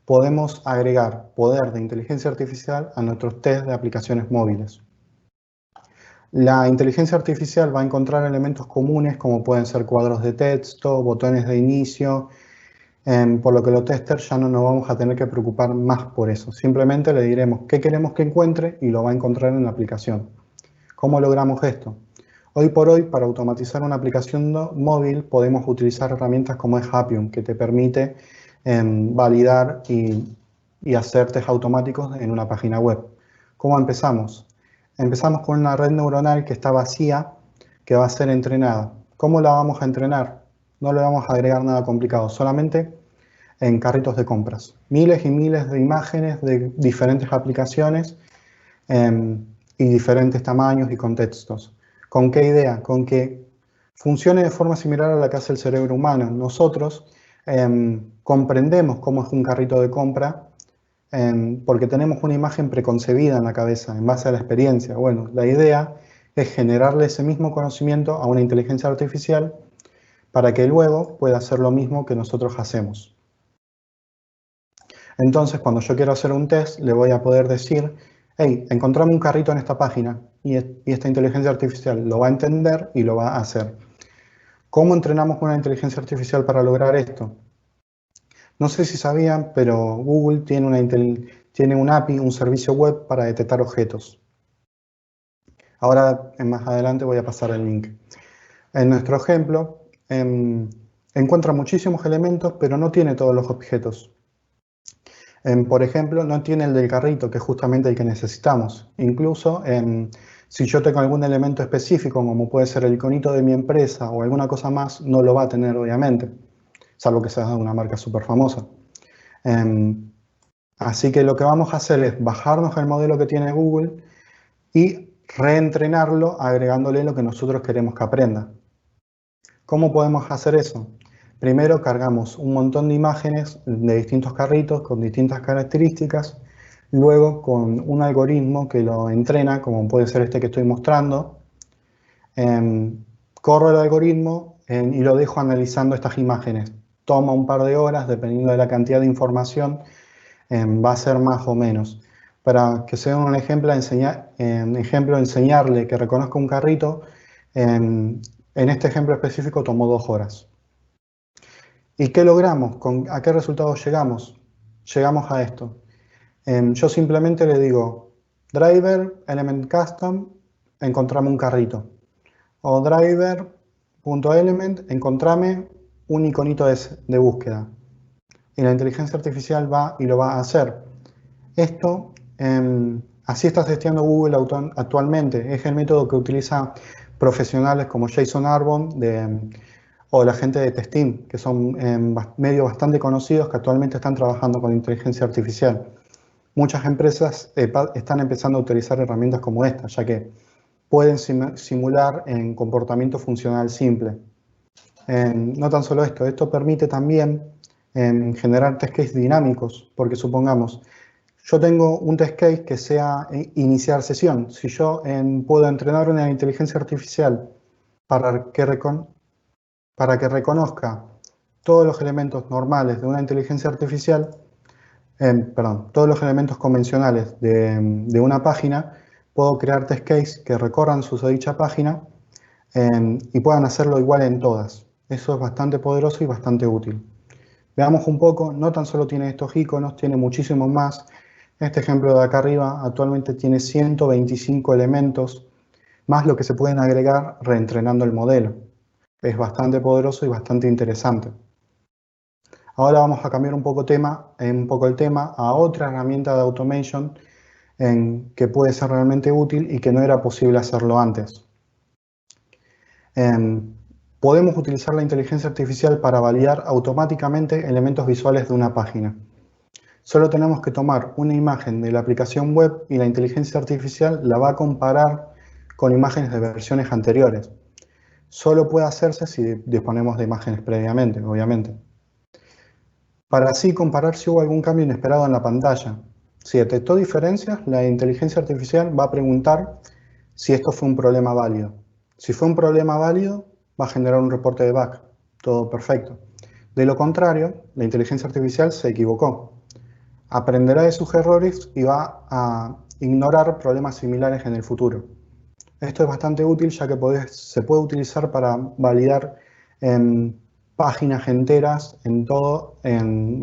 Speaker 2: podemos agregar poder de inteligencia artificial a nuestros test de aplicaciones móviles. La inteligencia artificial va a encontrar elementos comunes como pueden ser cuadros de texto, botones de inicio, por lo que los testers ya no nos vamos a tener que preocupar más por eso. Simplemente le diremos qué queremos que encuentre y lo va a encontrar en la aplicación. ¿Cómo logramos esto? Hoy por hoy, para automatizar una aplicación móvil, podemos utilizar herramientas como es Appium, que te permite validar y hacer test automáticos en una página web. ¿Cómo empezamos? Empezamos con una red neuronal que está vacía, que va a ser entrenada. ¿Cómo la vamos a entrenar? No le vamos a agregar nada complicado, solamente en carritos de compras. Miles y miles de imágenes de diferentes aplicaciones y diferentes tamaños y contextos. ¿Con qué idea? Con que funcione de forma similar a la que hace el cerebro humano. Nosotros comprendemos cómo es un carrito de compra porque tenemos una imagen preconcebida en la cabeza en base a la experiencia. Bueno, la idea es generarle ese mismo conocimiento a una inteligencia artificial para que luego pueda hacer lo mismo que nosotros hacemos. Entonces, cuando yo quiero hacer un test, le voy a poder decir, hey, encontrame un carrito en esta página, y esta inteligencia artificial lo va a entender y lo va a hacer. ¿Cómo entrenamos una inteligencia artificial para lograr esto? No sé si sabían, pero Google tiene un API, un servicio web para detectar objetos. Ahora, más adelante, voy a pasar el link. En nuestro ejemplo, encuentra muchísimos elementos, pero no tiene todos los objetos. Por ejemplo, no tiene el del carrito, que es justamente el que necesitamos. Incluso Si yo tengo algún elemento específico, como puede ser el iconito de mi empresa o alguna cosa más, no lo va a tener, obviamente, salvo que sea de una marca súper famosa. Así que lo que vamos a hacer es bajarnos el modelo que tiene Google y reentrenarlo agregándole lo que nosotros queremos que aprenda. ¿Cómo podemos hacer eso? Primero cargamos un montón de imágenes de distintos carritos con distintas características. Luego con un algoritmo que lo entrena, como puede ser este que estoy mostrando, corro el algoritmo y lo dejo analizando estas imágenes. Toma un par de horas, dependiendo de la cantidad de información, va a ser más o menos. Para que sea un ejemplo, enseñarle que reconozca un carrito, en este ejemplo específico tomó 2 horas. ¿Y qué logramos? ¿A qué resultados llegamos? Llegamos a esto. Yo simplemente le digo, driver, element custom, encontrame un carrito. O driver.element, encontrame un iconito de búsqueda. Y la inteligencia artificial va y lo va a hacer. Esto, así está testeando Google actualmente. Es el método que utiliza profesionales como Jason Arbon o la gente de Testim, que son medios bastante conocidos que actualmente están trabajando con inteligencia artificial. Muchas empresas están empezando a utilizar herramientas como esta, ya que pueden simular en comportamiento funcional simple. No tan solo esto permite también generar test case dinámicos, porque supongamos, yo tengo un test case que sea iniciar sesión. Si yo puedo entrenar una inteligencia artificial para que reconozca todos los elementos normales de una inteligencia artificial, todos los elementos convencionales de una página, puedo crear test case que recorran dicha página y puedan hacerlo igual en todas. Eso es bastante poderoso y bastante útil. Veamos un poco, no tan solo tiene estos iconos, tiene muchísimos más. Este ejemplo de acá arriba actualmente tiene 125 elementos, más lo que se pueden agregar reentrenando el modelo. Es bastante poderoso y bastante interesante. Ahora vamos a cambiar un poco el tema a otra herramienta de automation que puede ser realmente útil y que no era posible hacerlo antes. Podemos utilizar la inteligencia artificial para validar automáticamente elementos visuales de una página. Solo tenemos que tomar una imagen de la aplicación web y la inteligencia artificial la va a comparar con imágenes de versiones anteriores. Solo puede hacerse si disponemos de imágenes previamente, obviamente. Para así comparar si hubo algún cambio inesperado en la pantalla. Si detectó diferencias, la inteligencia artificial va a preguntar si esto fue un problema válido. Si fue un problema válido, va a generar un reporte de bug. Todo perfecto. De lo contrario, la inteligencia artificial se equivocó. Aprenderá de sus errores y va a ignorar problemas similares en el futuro. Esto es bastante útil ya que se puede utilizar para validar páginas enteras en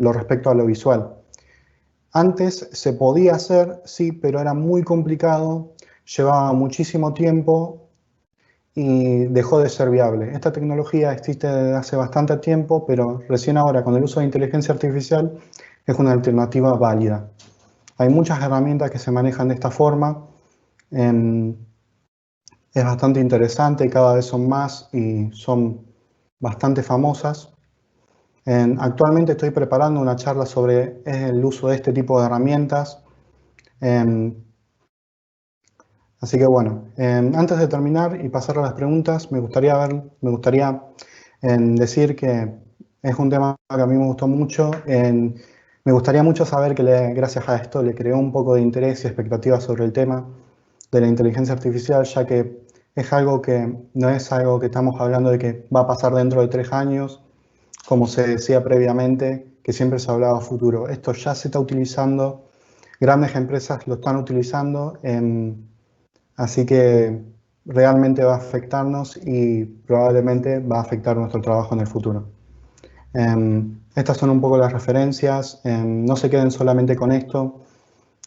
Speaker 2: lo respecto a lo visual. Antes se podía hacer, sí, pero era muy complicado, llevaba muchísimo tiempo y dejó de ser viable. Esta tecnología existe desde hace bastante tiempo, pero recién ahora con el uso de inteligencia artificial es una alternativa válida. Hay muchas herramientas que se manejan de esta forma. Es bastante interesante, cada vez son más y son bastante famosas. Actualmente estoy preparando una charla sobre el uso de este tipo de herramientas. Así que bueno, antes de terminar y pasar a las preguntas, me gustaría decir que es un tema que a mí me gustó mucho. Me gustaría mucho saber que gracias a esto le creó un poco de interés y expectativa sobre el tema de la inteligencia artificial, ya que es algo que no es algo que estamos hablando de que va a pasar dentro de 3 años, como se decía previamente, que siempre se hablaba futuro. Esto ya se está utilizando, grandes empresas lo están utilizando, así que realmente va a afectarnos y probablemente va a afectar nuestro trabajo en el futuro. Estas son un poco las referencias, no se queden solamente con esto.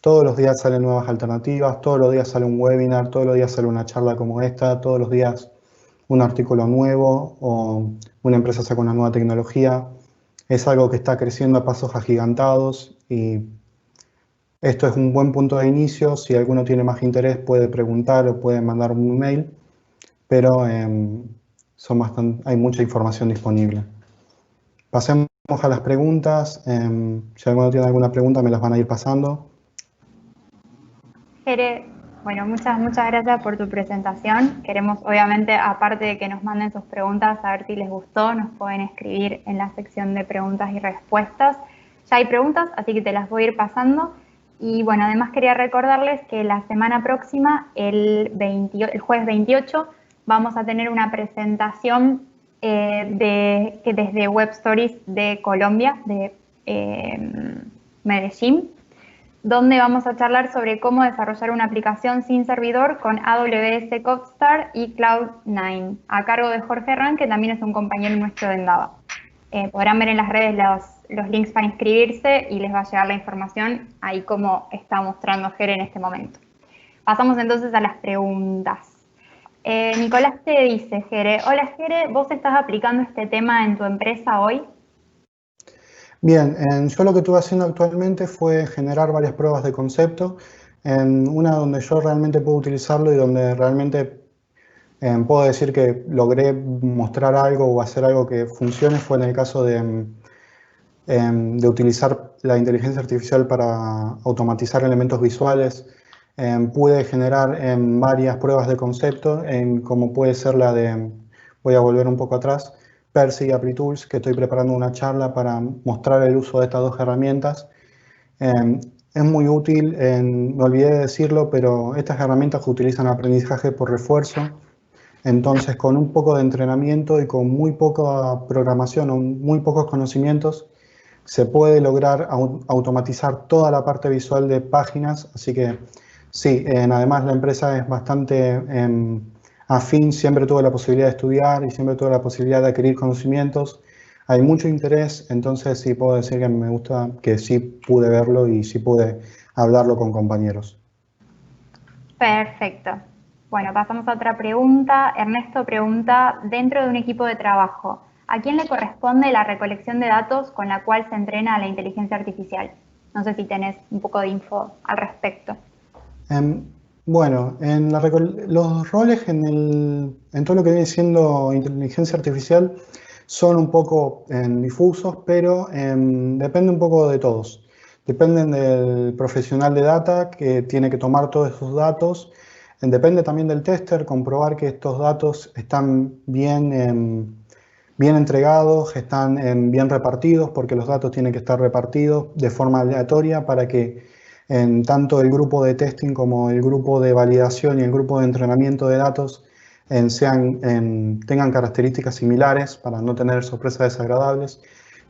Speaker 2: Todos los días salen nuevas alternativas, todos los días sale un webinar, todos los días sale una charla como esta, todos los días un artículo nuevo o una empresa saca una nueva tecnología. Es algo que está creciendo a pasos agigantados y Esto es un buen punto de inicio. Si alguno tiene más interés puede preguntar o puede mandar un email, pero hay mucha información disponible. Pasemos a las preguntas. Si alguno tiene alguna pregunta me las van a ir pasando.
Speaker 1: Jere, bueno, muchas gracias por tu presentación. Queremos, obviamente, aparte de que nos manden sus preguntas, saber si les gustó, nos pueden escribir en la sección de preguntas y respuestas. Ya hay preguntas, así que te las voy a ir pasando. Y bueno, además quería recordarles que la semana próxima, el jueves 28, vamos a tener una presentación desde Web Stories de Colombia, de Medellín, donde vamos a charlar sobre cómo desarrollar una aplicación sin servidor con AWS CodeStar y Cloud9, a cargo de Jorge Herrán, que también es un compañero nuestro de Endava. Podrán ver en las redes los links para inscribirse y les va a llegar la información ahí como está mostrando Jere en este momento. Pasamos entonces a las preguntas. Nicolás te dice, Jere, hola Jere, ¿vos estás aplicando este tema en tu empresa hoy?
Speaker 2: Bien, yo lo que estuve haciendo actualmente fue generar varias pruebas de concepto. Una donde yo realmente puedo utilizarlo y donde realmente puedo decir que logré mostrar algo o hacer algo que funcione fue en el caso de utilizar la inteligencia artificial para automatizar elementos visuales. Pude generar varias pruebas de concepto, como puede ser la de, voy a volver un poco atrás, Percy y ApplyTools, que estoy preparando una charla para mostrar el uso de estas dos herramientas. Es muy útil, me olvidé de decirlo, pero estas herramientas utilizan aprendizaje por refuerzo. Entonces, con un poco de entrenamiento y con muy poca programación o muy pocos conocimientos, se puede lograr automatizar toda la parte visual de páginas. Así que sí, además la empresa es bastante afín, siempre tuve la posibilidad de estudiar y siempre tuve la posibilidad de adquirir conocimientos. Hay mucho interés, entonces sí puedo decir que me gusta, que sí pude verlo y sí pude hablarlo con compañeros.
Speaker 1: Perfecto. Bueno, pasamos a otra pregunta. Ernesto pregunta, dentro de un equipo de trabajo, ¿a quién le corresponde la recolección de datos con la cual se entrena a la inteligencia artificial? No sé si tenés un poco de info al respecto.
Speaker 2: Bueno, los roles en todo lo que viene siendo inteligencia artificial son un poco difusos, pero depende un poco de todos. Dependen del profesional de data que tiene que tomar todos esos datos. Depende también del tester, comprobar que estos datos están bien entregados, están bien repartidos, porque los datos tienen que estar repartidos de forma aleatoria para que tanto el grupo de testing como el grupo de validación y el grupo de entrenamiento de datos tengan características similares para no tener sorpresas desagradables.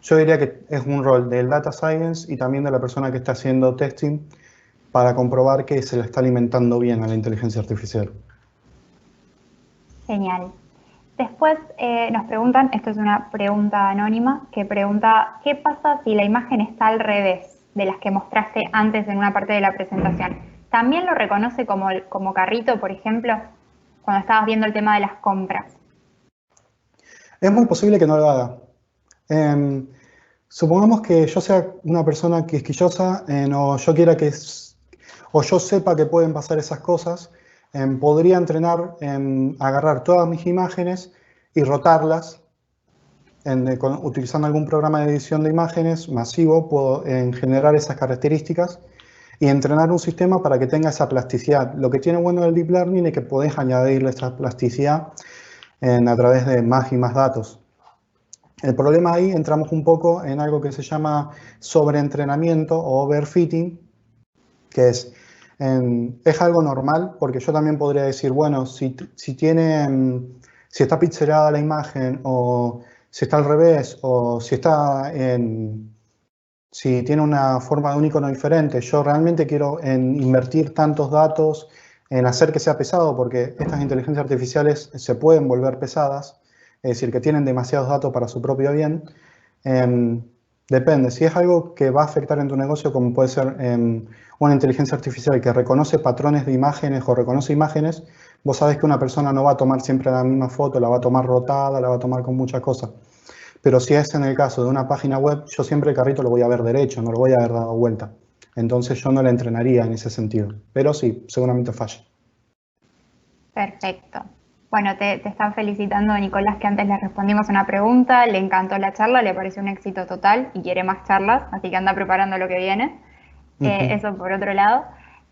Speaker 2: Yo diría que es un rol del data science y también de la persona que está haciendo testing para comprobar que se le está alimentando bien a la inteligencia artificial.
Speaker 1: Genial. Después nos preguntan, esto es una pregunta anónima, que pregunta, ¿qué pasa si la imagen está al revés de las que mostraste antes en una parte de la presentación? ¿También lo reconoce como carrito, por ejemplo, cuando estabas viendo el tema de las compras?
Speaker 2: Es muy posible que no lo haga. Supongamos que yo sea una persona quisquillosa o yo quiera o yo sepa que pueden pasar esas cosas. Podría entrenar en agarrar todas mis imágenes y rotarlas. Utilizando algún programa de edición de imágenes masivo, puedo generar esas características y entrenar un sistema para que tenga esa plasticidad. Lo que tiene bueno el Deep Learning es que podés añadirle esa plasticidad a través de más y más datos. El problema ahí entramos un poco en algo que se llama sobreentrenamiento o overfitting, que es algo normal, porque yo también podría decir, bueno, si está pixelada la imagen, o si está al revés, o si tiene una forma de un icono diferente, yo realmente quiero invertir tantos datos en hacer que sea pesado, porque estas inteligencias artificiales se pueden volver pesadas, es decir, que tienen demasiados datos para su propio bien. Depende, si es algo que va a afectar en tu negocio, como puede ser una inteligencia artificial que reconoce patrones de imágenes o reconoce imágenes, vos sabés que una persona no va a tomar siempre la misma foto, la va a tomar rotada, la va a tomar con muchas cosas. Pero si es en el caso de una página web, yo siempre el carrito lo voy a ver derecho, no lo voy a ver dado vuelta. Entonces yo no la entrenaría en ese sentido, pero sí, seguramente falle.
Speaker 1: Perfecto. Bueno, te están felicitando, Nicolás, que antes le respondimos una pregunta, le encantó la charla, le pareció un éxito total y quiere más charlas, así que anda preparando lo que viene. Eso por otro lado.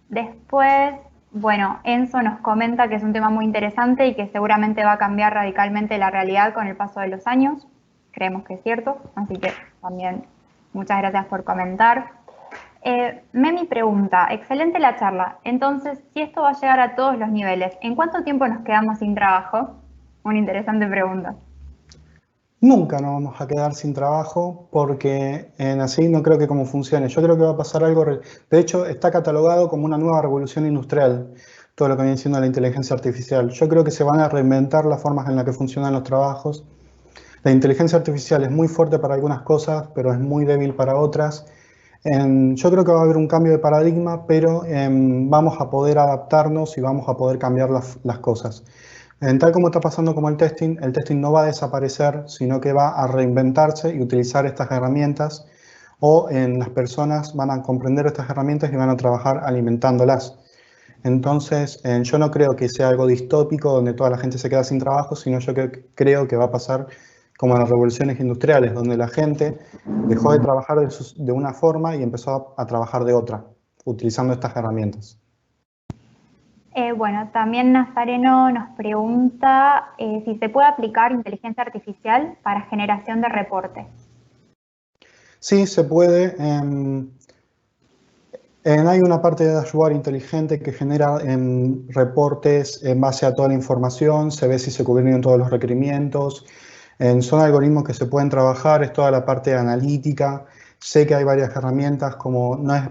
Speaker 1: Después, bueno, Enzo nos comenta que es un tema muy interesante y que seguramente va a cambiar radicalmente la realidad con el paso de los años. Creemos que es cierto, así que también muchas gracias por comentar. Memi pregunta, excelente la charla. Entonces, si esto va a llegar a todos los niveles, ¿en cuánto tiempo nos quedamos sin trabajo? Una interesante pregunta.
Speaker 2: Nunca nos vamos a quedar sin trabajo porque en así no creo que como funcione. Yo creo que va a pasar algo, de hecho está catalogado como una nueva revolución industrial, todo lo que viene siendo la inteligencia artificial. Yo creo que se van a reinventar las formas en las que funcionan los trabajos. La inteligencia artificial es muy fuerte para algunas cosas, pero es muy débil para otras. Yo creo que va a haber un cambio de paradigma, pero vamos a poder adaptarnos y vamos a poder cambiar las cosas. Tal como está pasando como el testing no va a desaparecer, sino que va a reinventarse y utilizar estas herramientas, o las personas van a comprender estas herramientas y van a trabajar alimentándolas. Entonces, yo no creo que sea algo distópico donde toda la gente se queda sin trabajo, sino yo creo que va a pasar como en las revoluciones industriales, donde la gente dejó de trabajar de una forma y empezó a trabajar de otra, utilizando estas herramientas.
Speaker 1: Bueno, también Nazareno nos pregunta si se puede aplicar inteligencia artificial para generación de reportes.
Speaker 2: Sí, se puede. Hay una parte de dashboard inteligente que genera reportes en base a toda la información, se ve si se cubrieron todos los requerimientos. Son algoritmos que se pueden trabajar, es toda la parte analítica. Sé que hay varias herramientas, como no es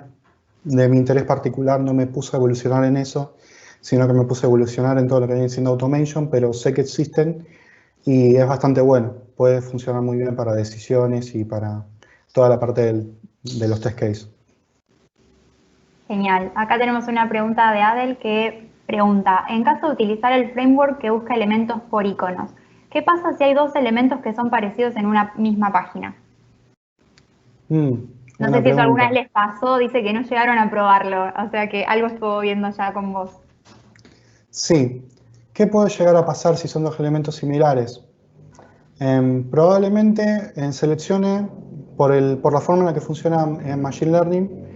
Speaker 2: de mi interés particular, no me puse a evolucionar en eso, sino que me puse a evolucionar en todo lo que viene siendo automation, pero sé que existen y es bastante bueno. Puede funcionar muy bien para decisiones y para toda la parte de los test cases.
Speaker 1: Genial. Acá tenemos una pregunta de Adel que pregunta, en caso de utilizar el framework que busca elementos por iconos, ¿qué pasa si hay dos elementos que son parecidos en una misma página? No sé si eso alguna vez les pasó, dice que no llegaron a probarlo, o sea que algo estuvo viendo ya con vos.
Speaker 2: Sí. ¿Qué puede llegar a pasar si son dos elementos similares? Probablemente seleccione, por la forma en la que funciona en Machine Learning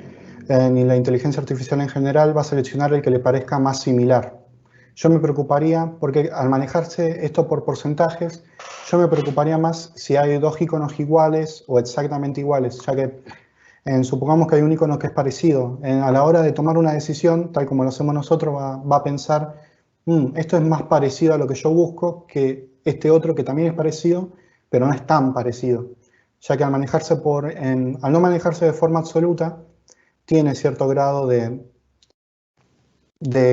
Speaker 2: y la inteligencia artificial en general, va a seleccionar el que le parezca más similar. Yo me preocuparía, porque al manejarse esto por porcentajes, yo me preocuparía más si hay dos iconos iguales o exactamente iguales, ya que supongamos que hay un icono que es parecido. A la hora de tomar una decisión, tal como lo hacemos nosotros, va a pensar, esto es más parecido a lo que yo busco que este otro que también es parecido, pero no es tan parecido. Ya que al no manejarse de forma absoluta, tiene cierto grado de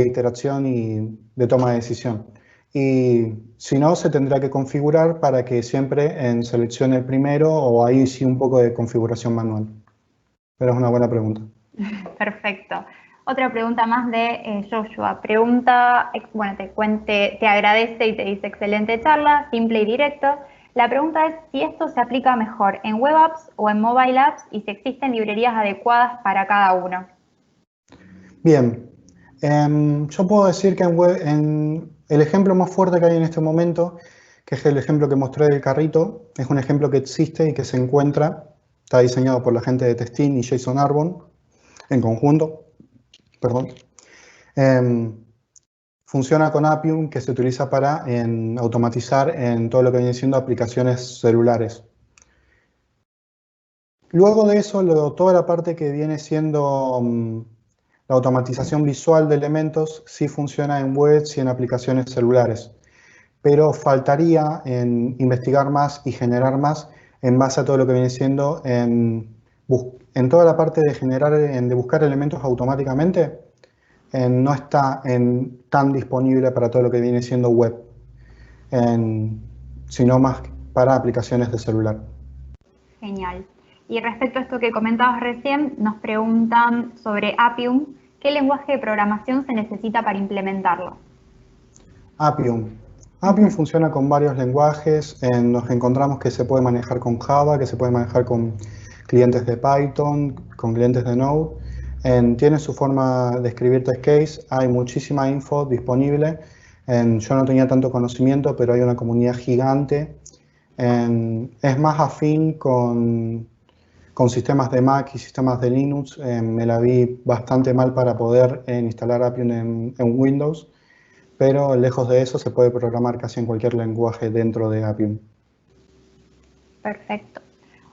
Speaker 2: iteración y de toma de decisión. Y si no, se tendrá que configurar para que siempre seleccione el primero, o ahí sí un poco de configuración manual. Pero es una buena pregunta.
Speaker 1: Perfecto. Otra pregunta más de Joshua. Pregunta, bueno, te agradece y te dice excelente charla, simple y directo. La pregunta es si esto se aplica mejor en web apps o en mobile apps y si existen librerías adecuadas para cada uno.
Speaker 2: Bien. Yo puedo decir que el ejemplo más fuerte que hay en este momento, que es el ejemplo que mostré del carrito, es un ejemplo que existe y que se encuentra, está diseñado por la gente de Testin y Jason Arbon en conjunto. Perdón. Funciona con Appium, que se utiliza para automatizar en todo lo que viene siendo aplicaciones celulares. Luego de eso, toda la parte que viene siendo la automatización visual de elementos sí funciona en webs y en aplicaciones celulares, pero faltaría investigar más y generar más en base a todo lo que viene siendo en toda la parte de buscar elementos automáticamente. No está tan disponible para todo lo que viene siendo web, sino más para aplicaciones de celular.
Speaker 1: Genial. Y respecto a esto que comentabas recién, nos preguntan sobre Appium, ¿qué lenguaje de programación se necesita para implementarlo?
Speaker 2: Appium. Appium funciona con varios lenguajes. Nos encontramos que se puede manejar con Java, que se puede manejar con clientes de Python, con clientes de Node. Tiene su forma de escribir test case, hay muchísima info disponible. Yo no tenía tanto conocimiento, pero hay una comunidad gigante. Es más afín con sistemas de Mac y sistemas de Linux. Me la vi bastante mal para poder instalar Appium en Windows, pero lejos de eso se puede programar casi en cualquier lenguaje dentro de Appium.
Speaker 1: Perfecto.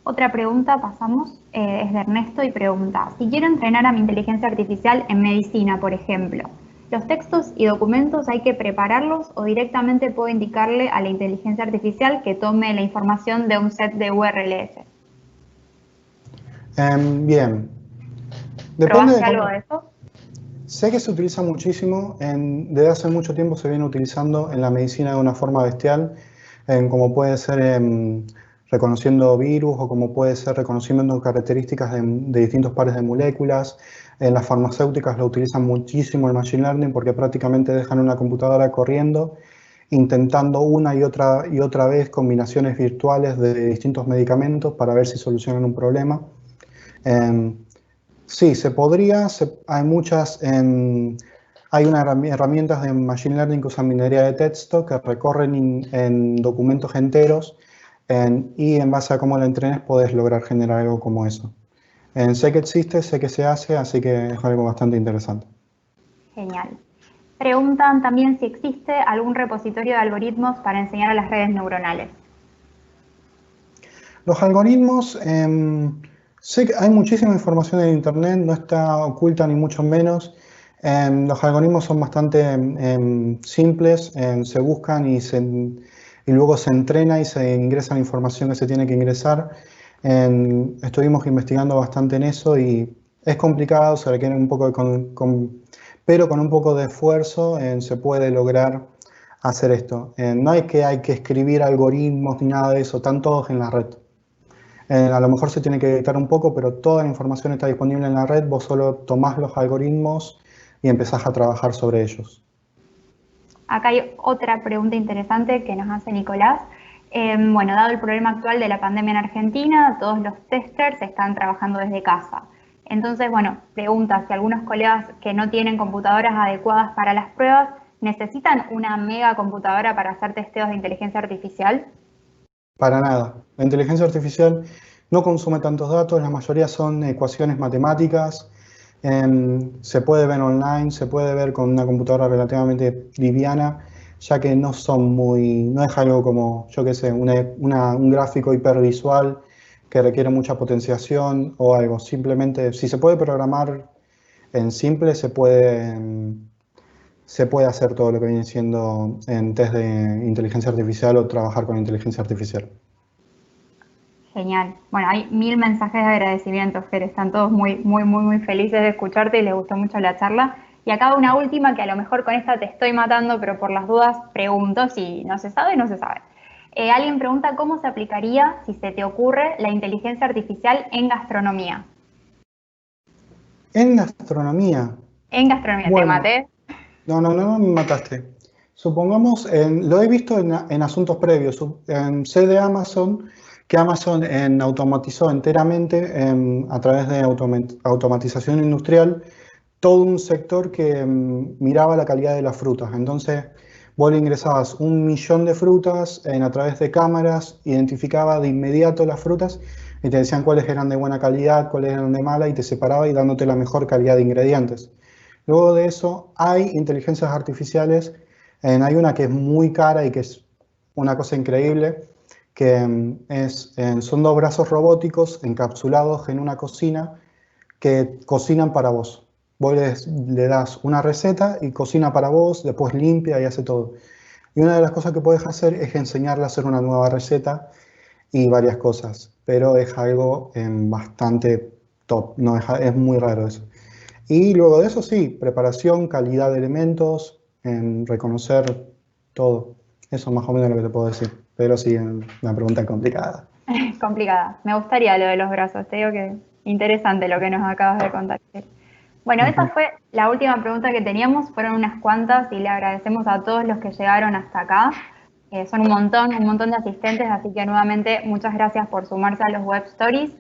Speaker 1: Otra pregunta, pasamos, es de Ernesto y pregunta, si quiero entrenar a mi inteligencia artificial en medicina, por ejemplo, ¿los textos y documentos hay que prepararlos o directamente puedo indicarle a la inteligencia artificial que tome la información de un set de URLs?
Speaker 2: Bien. Depende
Speaker 1: ¿Probaste
Speaker 2: de
Speaker 1: algo
Speaker 2: cómo.
Speaker 1: de eso?
Speaker 2: Sé que se utiliza muchísimo, desde hace mucho tiempo se viene utilizando en la medicina de una forma bestial, como puede ser reconociendo virus o como puede ser reconociendo características de distintos pares de moléculas. En las farmacéuticas lo utilizan muchísimo el Machine Learning porque prácticamente dejan una computadora corriendo, intentando una y otra vez combinaciones virtuales de distintos medicamentos para ver si solucionan un problema. Sí, se podría, hay muchas, hay unas herramientas de Machine Learning que usan minería de texto que recorren en documentos enteros y en base a cómo lo entrenes puedes lograr generar algo como eso. Sé que existe, sé que se hace, así que es algo bastante interesante.
Speaker 1: Genial. Preguntan también si existe algún repositorio de algoritmos para enseñar a las redes neuronales.
Speaker 2: Los algoritmos, sé que hay muchísima información en Internet, no está oculta ni mucho menos. Los algoritmos son bastante simples, se buscan y luego se entrena y se ingresa la información que se tiene que ingresar. Estuvimos investigando bastante en eso y es complicado, se requiere un poco pero con un poco de esfuerzo se puede lograr hacer esto. No hay que escribir algoritmos ni nada de eso, están todos en la red. A lo mejor se tiene que editar un poco, pero toda la información está disponible en la red, vos solo tomás los algoritmos y empezás a trabajar sobre ellos.
Speaker 1: Acá hay otra pregunta interesante que nos hace Nicolás. Bueno, dado el problema actual de la pandemia en Argentina, todos los testers están trabajando desde casa. Entonces, bueno, pregunta si algunos colegas que no tienen computadoras adecuadas para las pruebas necesitan una mega computadora para hacer testeos de inteligencia artificial.
Speaker 2: Para nada. La inteligencia artificial no consume tantos datos, la mayoría son ecuaciones matemáticas. Se puede ver online, se puede ver con una computadora relativamente liviana, ya que no es algo como, yo qué sé, un gráfico hipervisual que requiere mucha potenciación o algo. Simplemente, si se puede programar en simple, se puede hacer todo lo que viene siendo en test de inteligencia artificial o trabajar con inteligencia artificial.
Speaker 1: Genial. Bueno, hay 1000 mensajes de agradecimiento, Fer. Están todos muy felices de escucharte y les gustó mucho la charla. Y acá una última que a lo mejor con esta te estoy matando, pero por las dudas pregunto si no se sabe, no se sabe. Alguien pregunta cómo se aplicaría, si se te ocurre, la inteligencia artificial en gastronomía.
Speaker 2: En gastronomía,
Speaker 1: En gastronomía, te
Speaker 2: bueno,
Speaker 1: maté.
Speaker 2: no me mataste. Supongamos, lo he visto en asuntos previos, sé de Amazon, que Amazon automatizó enteramente a través de automatización industrial todo un sector que miraba la calidad de las frutas. Entonces, vos le ingresabas 1 millón de frutas a través de cámaras, identificaba de inmediato las frutas y te decían cuáles eran de buena calidad, cuáles eran de mala y te separaba y dándote la mejor calidad de ingredientes. Luego de eso, hay inteligencias artificiales. Hay una que es muy cara y que es una cosa increíble, que son 2 brazos robóticos encapsulados en una cocina que cocinan para vos. Vos le das una receta y cocina para vos, después limpia y hace todo. Y una de las cosas que puedes hacer es enseñarle a hacer una nueva receta y varias cosas, pero es algo bastante top, no es muy raro eso. Y luego de eso sí, preparación, calidad de elementos, reconocer todo. Eso es más o menos lo que te puedo decir, pero sí, una pregunta complicada.
Speaker 1: Complicada. Me gustaría lo de los brazos. Te digo que interesante lo que nos acabas de contar. Bueno, esa fue la última pregunta que teníamos. Fueron unas cuantas y le agradecemos a todos los que llegaron hasta acá. Son un montón de asistentes, así que nuevamente muchas gracias por sumarse a los Web Stories.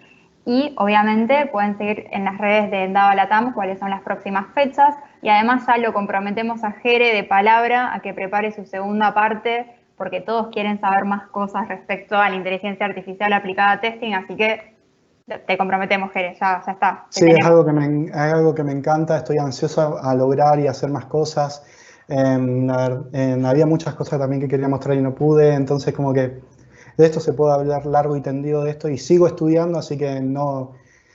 Speaker 1: Y obviamente pueden seguir en las redes de Endava Latam cuáles son las próximas fechas. Y además ya lo comprometemos a Jere de palabra a que prepare su segunda parte, porque todos quieren saber más cosas respecto a la inteligencia artificial aplicada a testing, así que te comprometemos, Jere, ya está.
Speaker 2: Sí, es algo que me encanta, estoy ansioso a lograr y hacer más cosas. Había muchas cosas también que quería mostrar y no pude, entonces como que de esto se puede hablar largo y tendido de esto y sigo estudiando, así que no,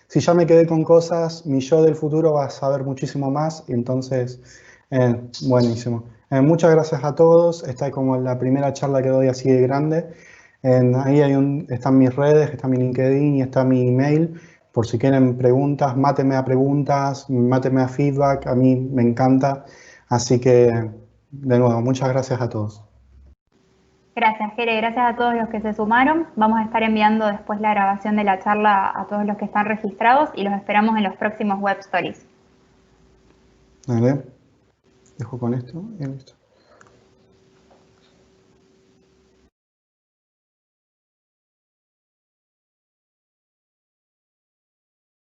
Speaker 2: si ya me quedé con cosas, mi yo del futuro va a saber muchísimo más y entonces, buenísimo. Muchas gracias a todos, esta es como la primera charla que doy así de grande. Ahí están mis redes, está mi LinkedIn y está mi email. Por si quieren preguntas, mátenme a preguntas, mátenme a feedback, a mí me encanta. Así que, de nuevo, muchas gracias a todos.
Speaker 1: Gracias, Jere. Gracias a todos los que se sumaron. Vamos a estar enviando después la grabación de la charla a todos los que están registrados y los esperamos en los próximos Web Stories.
Speaker 2: Vale, dejo con esto y listo.